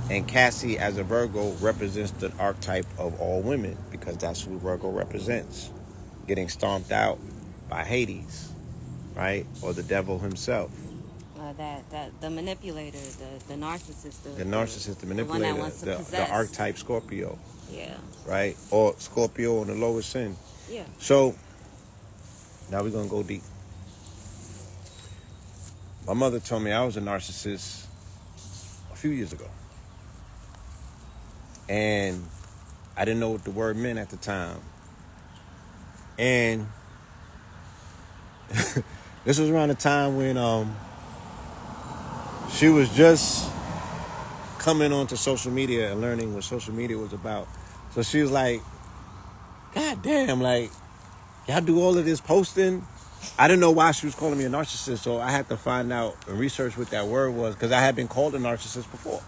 and Cassie as a Virgo represents the archetype of all women, because that's who Virgo represents, getting stomped out by Hades, right? Or the devil himself. The manipulator, the narcissist. The narcissist, the manipulator, the one that wants to possess. The archetype Scorpio. Yeah. Right? Or Scorpio on the lowest end. Yeah. So, now we're going to go deep. My mother told me I was a narcissist a few years ago. And I didn't know what the word meant at the time. And this was around the time when she was just coming onto social media and learning what social media was about. So she was like, God damn, like, y'all do all of this posting? I didn't know why she was calling me a narcissist, so I had to find out and research what that word was, because I had been called a narcissist before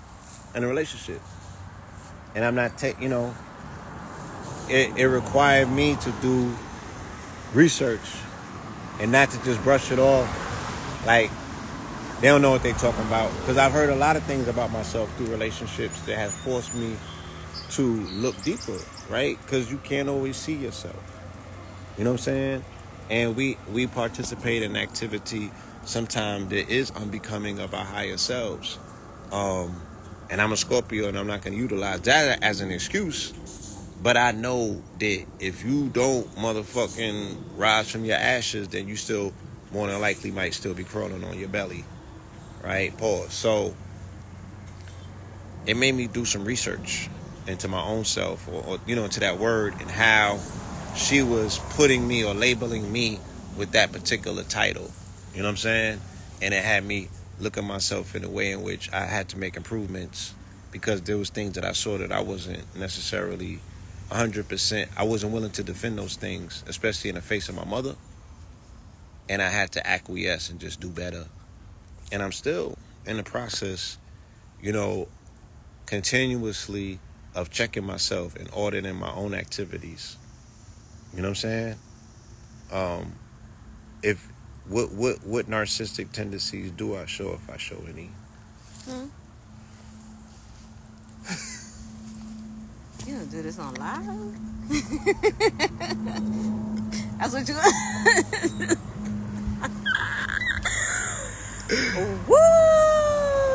in a relationship. And I'm not, it required me to do research and not to just brush it off like they don't know what they're talking about. Because I've heard a lot of things about myself through relationships that has forced me to look deeper, right? Because you can't always see yourself. You know what I'm saying? And we participate in activity sometimes that is unbecoming of our higher selves. And I'm a Scorpio, and I'm not going to utilize that as an excuse. But I know that if you don't motherfucking rise from your ashes, then you still more than likely might still be crawling on your belly. Right? Pause. So it made me do some research into my own self, or into that word, and how she was putting me or labeling me with that particular title. You know what I'm saying? And it had me look at myself in a way in which I had to make improvements, because there was things that I saw that I wasn't necessarily 100%. I wasn't willing to defend those things, especially in the face of my mother. And I had to acquiesce and just do better. And I'm still in the process, continuously of checking myself and auditing my own activities. You know what I'm saying? If what narcissistic tendencies do I show, if I show any? You don't do this on live? That's what you Woo!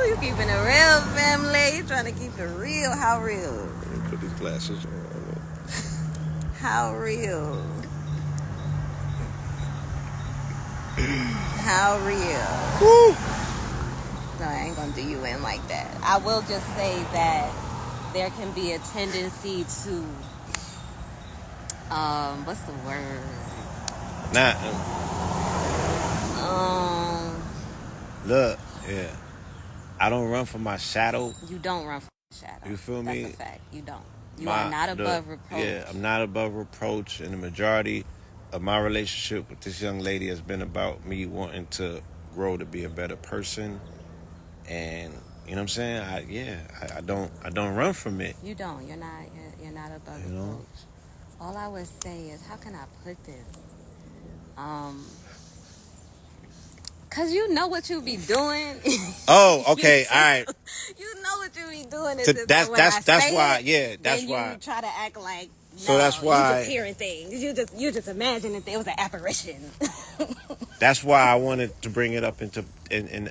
You keeping it real, family. You trying to keep it real. How real? Let me put these glasses on. How real? How real? Woo! No, I ain't gonna do you in like that. I will just say that there can be a tendency to what's the word? Look, yeah. I don't run from my shadow. You don't run from the shadow. You feel me? That's a fact. You don't. You are not above reproach. Yeah, I'm not above reproach, and the majority of my relationship with this young lady has been about me wanting to grow to be a better person. And you know what I'm saying? I don't run from it. You don't. You're not above reproach. All I would say is, how can I put this? Cause you know what you be doing. Oh, okay, all right. You know what you be doing. That's why. Yeah, that's then why. You try to act like. No, so that's why you just hearing things. You just imagining it was an apparition. That's why I wanted to bring it up into in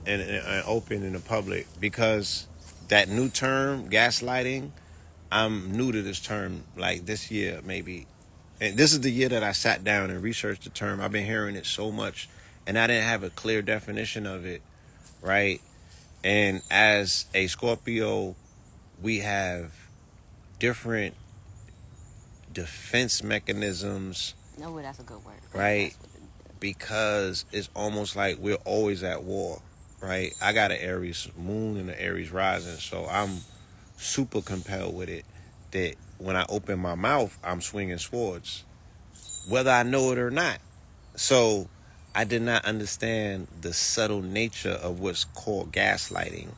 open in the public, because that new term, gaslighting, I'm new to this term, like this year maybe. And this is the year that I sat down and researched the term. I've been hearing it so much, and I didn't have a clear definition of it, right? And as a Scorpio, we have different defense mechanisms. No, that's a good word. Right? Because it's almost like we're always at war, right? I got an Aries moon and an Aries rising, so I'm super compelled with it that when I open my mouth, I'm swinging swords, whether I know it or not. So I did not understand the subtle nature of what's called gaslighting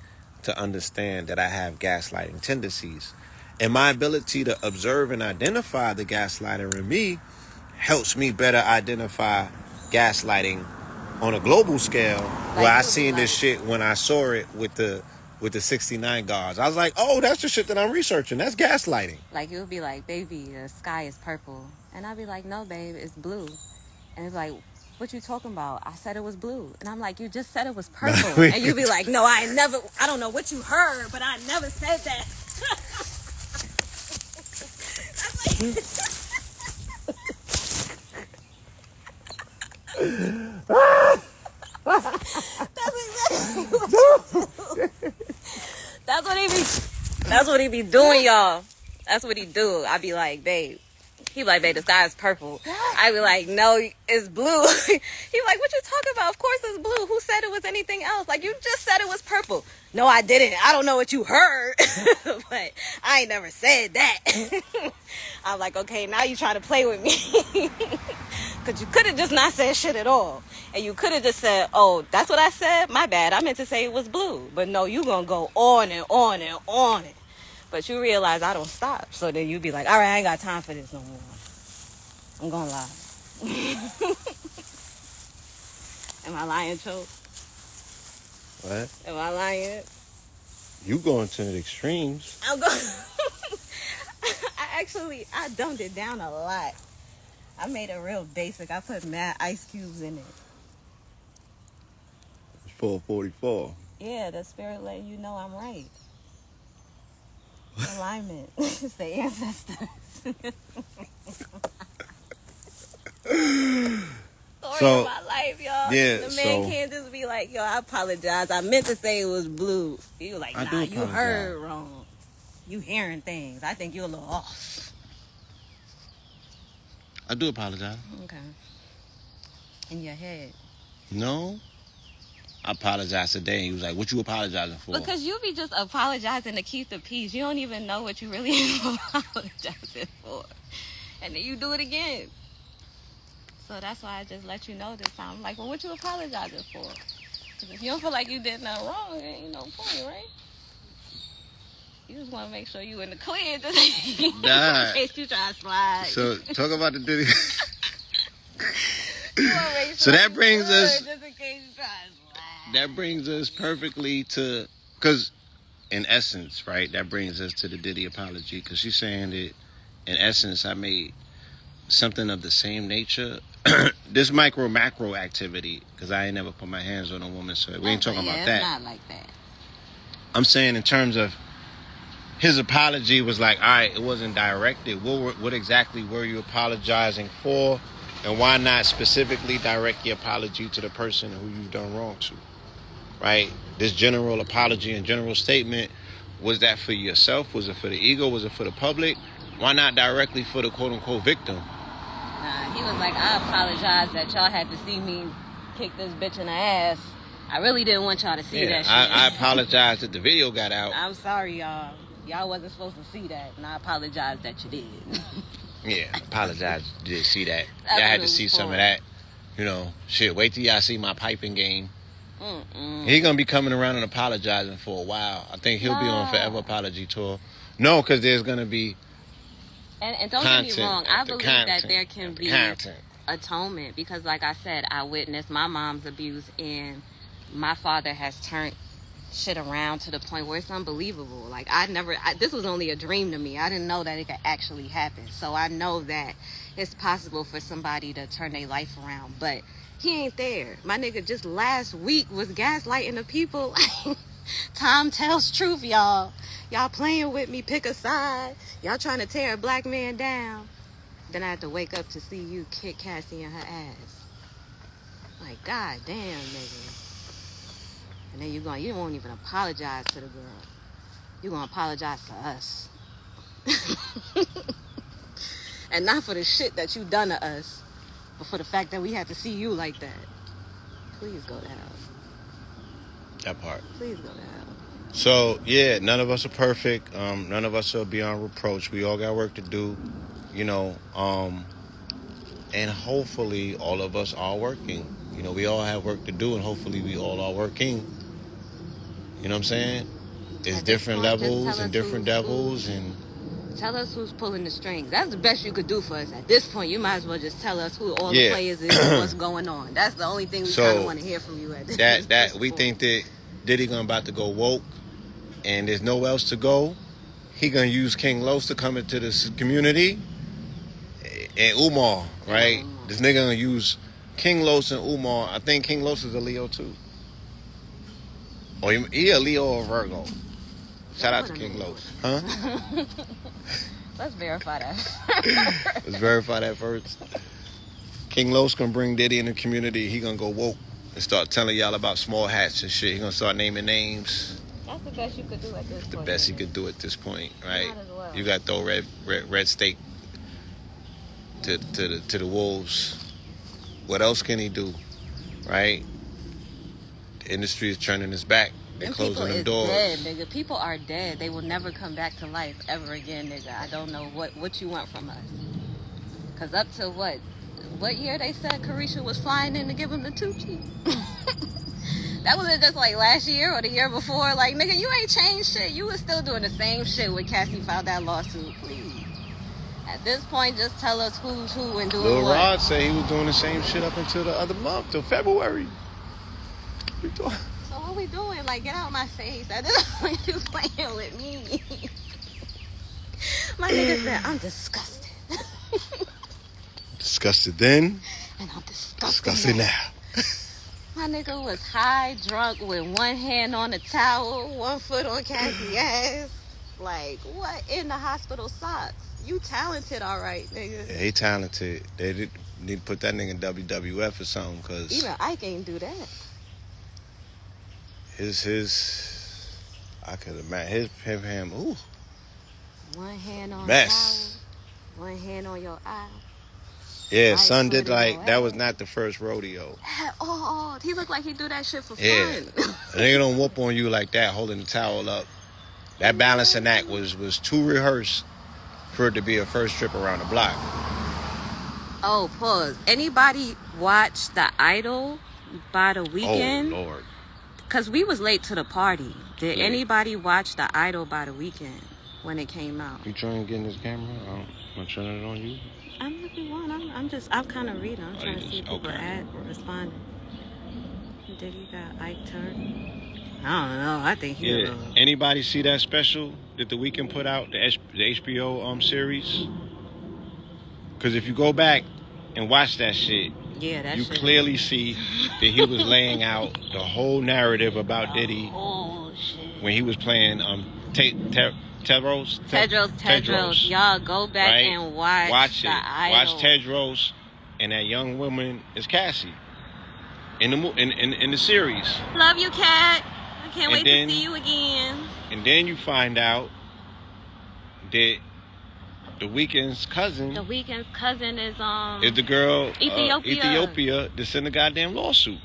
to understand that I have gaslighting tendencies. And my ability to observe and identify the gaslighter in me helps me better identify gaslighting on a global scale, where I seen this shit when I saw it with the 69 guards. I was like, oh, that's the shit that I'm researching. That's gaslighting. Like, you'll be like, baby, the sky is purple. And I'll be like, no, babe, it's blue. And it's like, what you talking about? I said it was blue. And I'm like, you just said it was purple. And you'll be like, no, I don't know what you heard, but I never said that. That's what he be doing, y'all. That's what he do. I be like, babe. He be like, babe, the sky is purple. I be like, no, it's blue. He be like, what you talking about? Of course it's blue. Who said it was anything else? Like, you just said it was purple. No, I didn't. I don't know what you heard. But I ain't never said that. I'm like, okay, now you trying to play with me. Because you could have just not said shit at all. And you could have just said, oh, that's what I said? My bad. I meant to say it was blue. But no, you going to go on and on and on. But you realize I don't stop. So then you be like, all right, I ain't got time for this no more. I'm going to lie. Am I lying, Choke? What? Am I lying? You going to the extremes. I'm going. I dumbed it down a lot. I made it real basic. I put mad ice cubes in it. It's 444. Yeah, the spirit letting you know I'm right. Alignment. It's the ancestors. Story of my life, y'all. Yeah, the man can't just be like, yo, I apologize. I meant to say it was blue. You like, nah, you heard wrong. You hearing things. I think you're a little off. I do apologize. Okay. In your head. No. I apologized today. He was like, what you apologizing for? Because you be just apologizing to keep the peace. You don't even know what you really apologizing for. And then you do it again. So that's why I just let you know this time. I'm like, well, what you apologizing for? Because if you don't feel like you did nothing wrong, there ain't no point, right? You just want to make sure you in the clear just in case you try to slide. So talk about the Diddy. So that brings us. Just in case you try to slide. That brings us perfectly to, because in essence, right, that brings us to the Diddy apology, because she's saying that in essence I made something of the same nature. This macro activity, because I ain't never put my hands on a woman, so we ain't talking about that. It's not like that. I'm saying in terms of his apology was like, all right, it wasn't directed. What exactly were you apologizing for? And why not specifically direct your apology to the person who you've done wrong to? Right? This general apology and general statement, was that for yourself? Was it for the ego? Was it for the public? Why not directly for the quote-unquote victim? Nah, he was like, I apologize that y'all had to see me kick this bitch in the ass. I really didn't want y'all to see that shit. I apologize that the video got out. I'm sorry, y'all. Y'all wasn't supposed to see that, and I apologize that you did. Yeah, I apologize you did see that. Y'all had to see some of that. You know, shit, wait till y'all see my piping game. He's going to be coming around and apologizing for a while. I think he'll be on Forever Apology Tour. No, because there's going to be and don't get me wrong. I believe that there can be atonement because, like I said, I witnessed my mom's abuse, and my father has turned shit around to the point where it's unbelievable. Like, this was only a dream to me. I didn't know that it could actually happen. So I know that it's possible for somebody to turn their life around, but he ain't there. My nigga just last week was gaslighting the people. Time tells truth, y'all. Y'all playing with me, pick a side. Y'all trying to tear a black man down. Then I had to wake up to see you kick Cassie in her ass. Like, god damn, nigga. And then you won't even apologize to the girl. You're gonna apologize to us. And not for the shit that you done to us, but for the fact that we had to see you like that. Please go to hell. That part. Please go to hell. So, yeah, none of us are perfect. None of us are beyond reproach. We all got work to do, you know. And hopefully all of us are working. You know, we all have work to do, and hopefully we all are working. You know what I'm saying? It's different levels and different devils. And tell us who's pulling the strings. That's the best you could do for us. At this point, you might as well just tell us who all the players is and what's going on. That's the only thing we kind of want to hear from you at this we think that Diddy gonna about to go woke, and there's nowhere else to go. He gonna use King Los to come into this community, and Umar, right? This nigga gonna use King Los and Umar. I think King Los is a Leo too. Or he a Leo or Virgo. Shout out to King Los. Huh? Let's verify that. Let's verify that first. King Los gonna bring Diddy in the community. He gonna go woke and start telling y'all about small hats and shit. He gonna start naming names. That's the best you could do at this point. The best he could do at this point, right? Might as well. You got to throw red steak to the wolves. What else can he do, right? The industry is turning its back. They're closing them doors. Dead, nigga. People are dead. They will never come back to life ever again, nigga. I don't know what you want from us. Cause up to what year they said Carisha was flying in to give him the Tucci? That wasn't just like last year or the year before. Like, nigga, you ain't changed shit. You was still doing the same shit when Cassie filed that lawsuit. Please. At this point, just tell us who's who and doing Lil what. Rod said he was doing the same shit up until the other month, till February. What you doing? So what we doing? Like, get out my face. At this point, you playing with me. My nigga said, I'm disgusted. Disgusted then. And I'm disgusted now. My My nigga was high, drunk, with one hand on the towel, one foot on Cassie's ass. Like, what in the hospital socks? You talented, all right, nigga. Yeah, he talented. They need to put that nigga in WWF or something, because even Ike ain't do that. I could imagine him. Ooh. One hand on mess. the towel, one hand on your eye. Yeah, son did like that was not the first rodeo. Oh, he looked like he do that shit for fun. A nigga don't whoop on you like that, holding the towel up. That balancing act was too rehearsed for it to be a first trip around the block. Oh, pause. Anybody watch The Idol by the weekend? Oh, Lord. Because we was late to the party. Did Yeah. anybody watch The Idol by the weekend when it came out? You trying to get in this camera? I'm turning it on you. I'm looking one. I'm kind of reading. I'm trying to see if people responding. Did he got Ike Turner? I don't know. I think he. Yeah. Anybody see that special that the Weeknd put out, the HBO series? Because if you go back and watch that shit, you clearly see that he was laying out the whole narrative about Diddy when he was playing Tedros. Y'all go back and watch The Idol. Watch Tedros, and that young woman is Cassie in the series. Love you, Kat. I can't wait to see you again. And then you find out that the Weeknd's cousin is the girl Ethiopia that's in the goddamn lawsuit.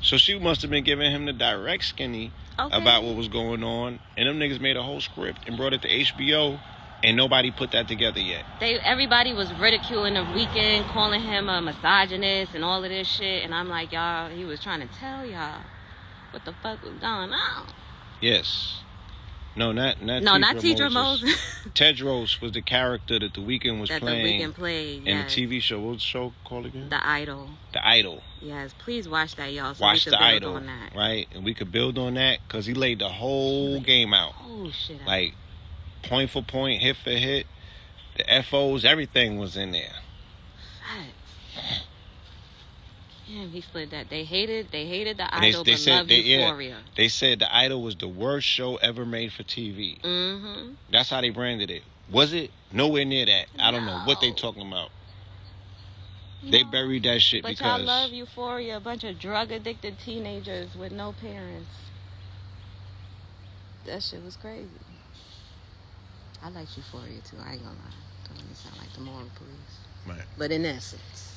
So she must have been giving him the direct skinny about what was going on, and them niggas made a whole script and brought it to HBO, and nobody put that together yet. Everybody was ridiculing the Weeknd, calling him a misogynist and all of this shit, and I'm like, y'all, he was trying to tell y'all what the fuck was going on. Yes. No, not Tidra Moses. Tedros was the character that the Weeknd was playing. The Weeknd played, in the TV show. What was the show called again? The Idol. The Idol. Yes, please watch that, y'all. So watch we The can build Idol, on that. right? And we could build on that because he laid the whole game out. Oh shit! Like point for point, hit for hit, the FOs, everything was in there. Damn, he split that. They hated The Idol, but loved Euphoria. They said The Idol was the worst show ever made for TV. Mm-hmm. That's how they branded it. Was it? Nowhere near that. I don't know what they talking about. No. They buried that shit but because... But y'all love Euphoria. A bunch of drug-addicted teenagers with no parents. That shit was crazy. I like Euphoria, too. I ain't gonna lie. Don't let me sound like the moral police. Right. But in essence.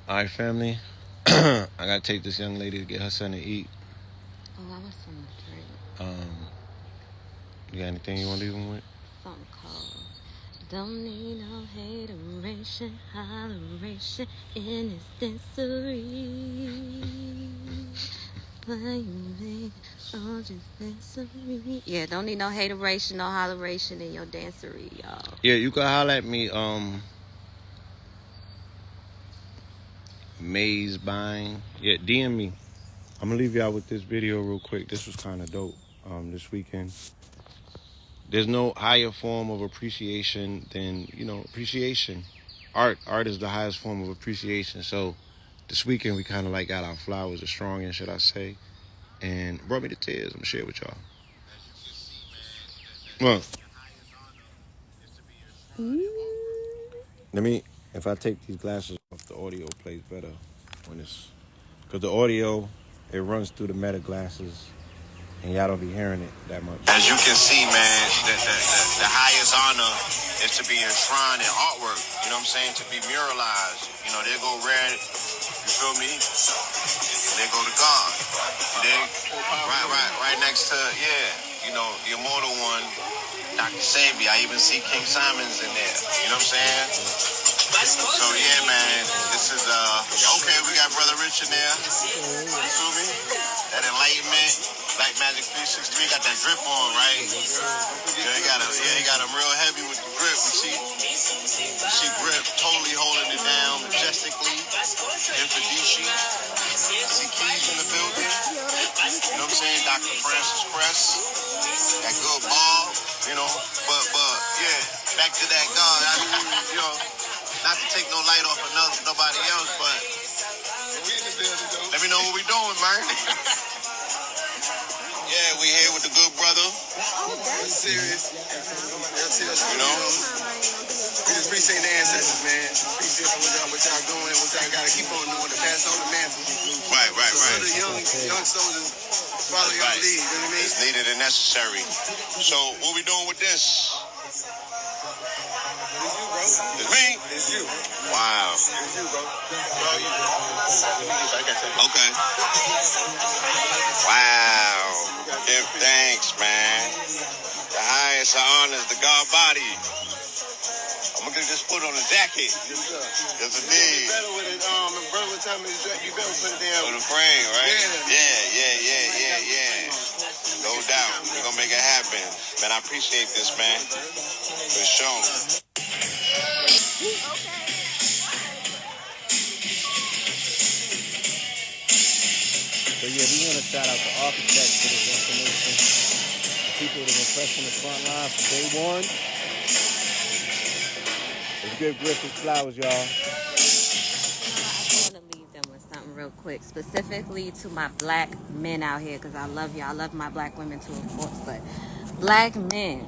All right, family. I gotta take this young lady to get her son to eat. Oh, I want something to drink. You got anything you want to leave him with? Something called "Don't Need No Hateration, Holleration in His Dancery." Yeah, don't need no hateration, no holleration in your dancery, y'all. Yeah, you can holler at me, Maze Buying. Yeah, DM me. I'm gonna leave y'all with this video real quick. This was kind of dope. This weekend. There's no higher form of appreciation than, appreciation. Art is the highest form of appreciation. So this weekend we kind of like got our flowers, the strongest, should I say, and brought me to tears. I'm gonna share it with y'all. Well, if I take these glasses off, the audio plays better when it's, because the audio, it runs through the meta glasses, and y'all don't be hearing it that much. As you can see, man, the highest honor is to be enshrined in artwork. You know what I'm saying? To be muralized. There go red. You feel me? There go the God. Right next to, the immortal one, Dr. Sabi. I even see King Simon's in there. You know what I'm saying? So yeah, man, this is okay. We got Brother Rich in there. You feel me? That enlightenment, Black Magic 363 got that grip on, right? Yeah, he got him real heavy with the grip. We see grip totally holding it down majestically. Infadishi. See Keys in the building. You know what I'm saying? Dr. Francis Press. That good ball. But yeah, back to that God. Not to take no light off of nobody else, but Let me know what we doing, man. Yeah, we here with the good brother. That's serious. You know? We just appreciate the ancestors, man. Appreciate what y'all doing and what y'all gotta keep on doing to pass on the mantle. Right. Other young soldiers follow your lead, you know what I mean? It's needed and necessary. So, what we doing with this? It's you, bro. It's me? It's you. Wow. It's you, bro. Okay. Wow. Give thanks, man. The highest of honors, the God body. I'm gonna just put on a jacket. Yes, sir. Yes, indeed. You better with it, brother tell me you better put it down. For the frame, right? Yeah. No doubt. We're gonna make it happen. Man, I appreciate this, man. For sure. So yeah, we want to shout out the architects for this information. The people that have been pressing the front line from day one. Let's give Griffith flowers, y'all. I want to leave them with something real quick, specifically to my black men out here, because I love y'all. I love my black women too, of course, but black men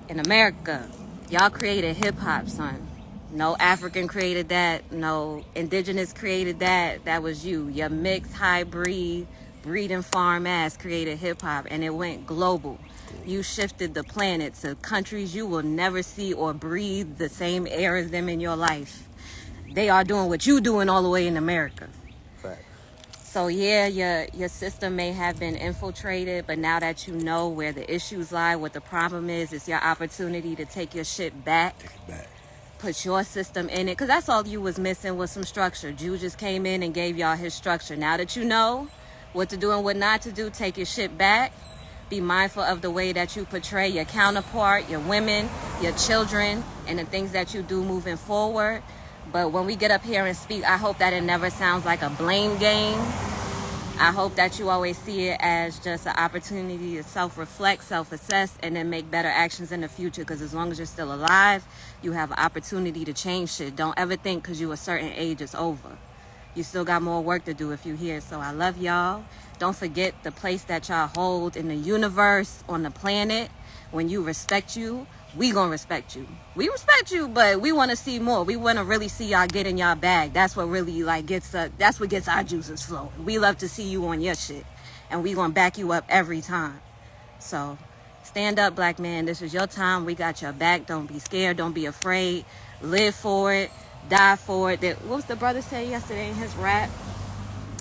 in America, y'all created hip-hop, son. No African created that. No indigenous created that. That was you. Your mixed, hybrid, breeding farm ass created hip-hop, and it went global. You shifted the planet to countries you will never see or breathe the same air as them in your life. They are doing what you doing all the way in America. Fact. So yeah, your system may have been infiltrated, but now that you know where the issues lie, what the problem is, it's your opportunity to take your shit back. Take it back. Put your system in it, because that's all you was missing was some structure. Jew just came in and gave y'all his structure. Now that you know what to do and what not to do, take your shit back. Be mindful of the way that you portray your counterpart, your women, your children, and the things that you do moving forward. But when we get up here and speak, I hope that it never sounds like a blame game. I hope that you always see it as just an opportunity to self-reflect, self-assess, and then make better actions in the future. Because as long as you're still alive, you have an opportunity to change shit. Don't ever think because you're a certain age it's over. You still got more work to do if you're here. So I love y'all. Don't forget the place that y'all hold in the universe, on the planet. When you respect you, we gonna respect you. We respect you, but we want to see more. We want to really see y'all get in y'all bag. That's what really that's what gets our juices flowing. We love to see you on your shit, and we gonna back you up every time. So stand up, black man. This is your time. We got your back. Don't be scared. Don't be afraid. Live for it. Die for it. What was the brother say yesterday in his rap?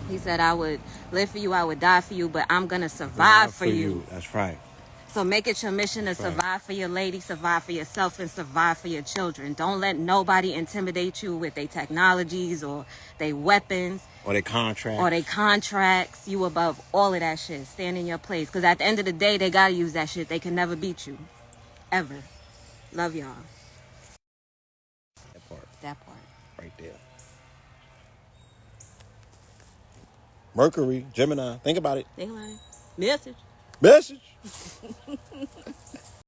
He said, I would live for you, I would die for you, but I'm gonna survive for you. That's right. So make it your mission to survive for your lady, survive for yourself, and survive for your children. Don't let nobody intimidate you with their technologies or their weapons. Or their contracts. You above all of that shit. Stand in your place. Because at the end of the day, they gotta use that shit. They can never beat you. Ever. Love y'all. That part. Right there. Mercury, Gemini. Think about it. Think about it. Message.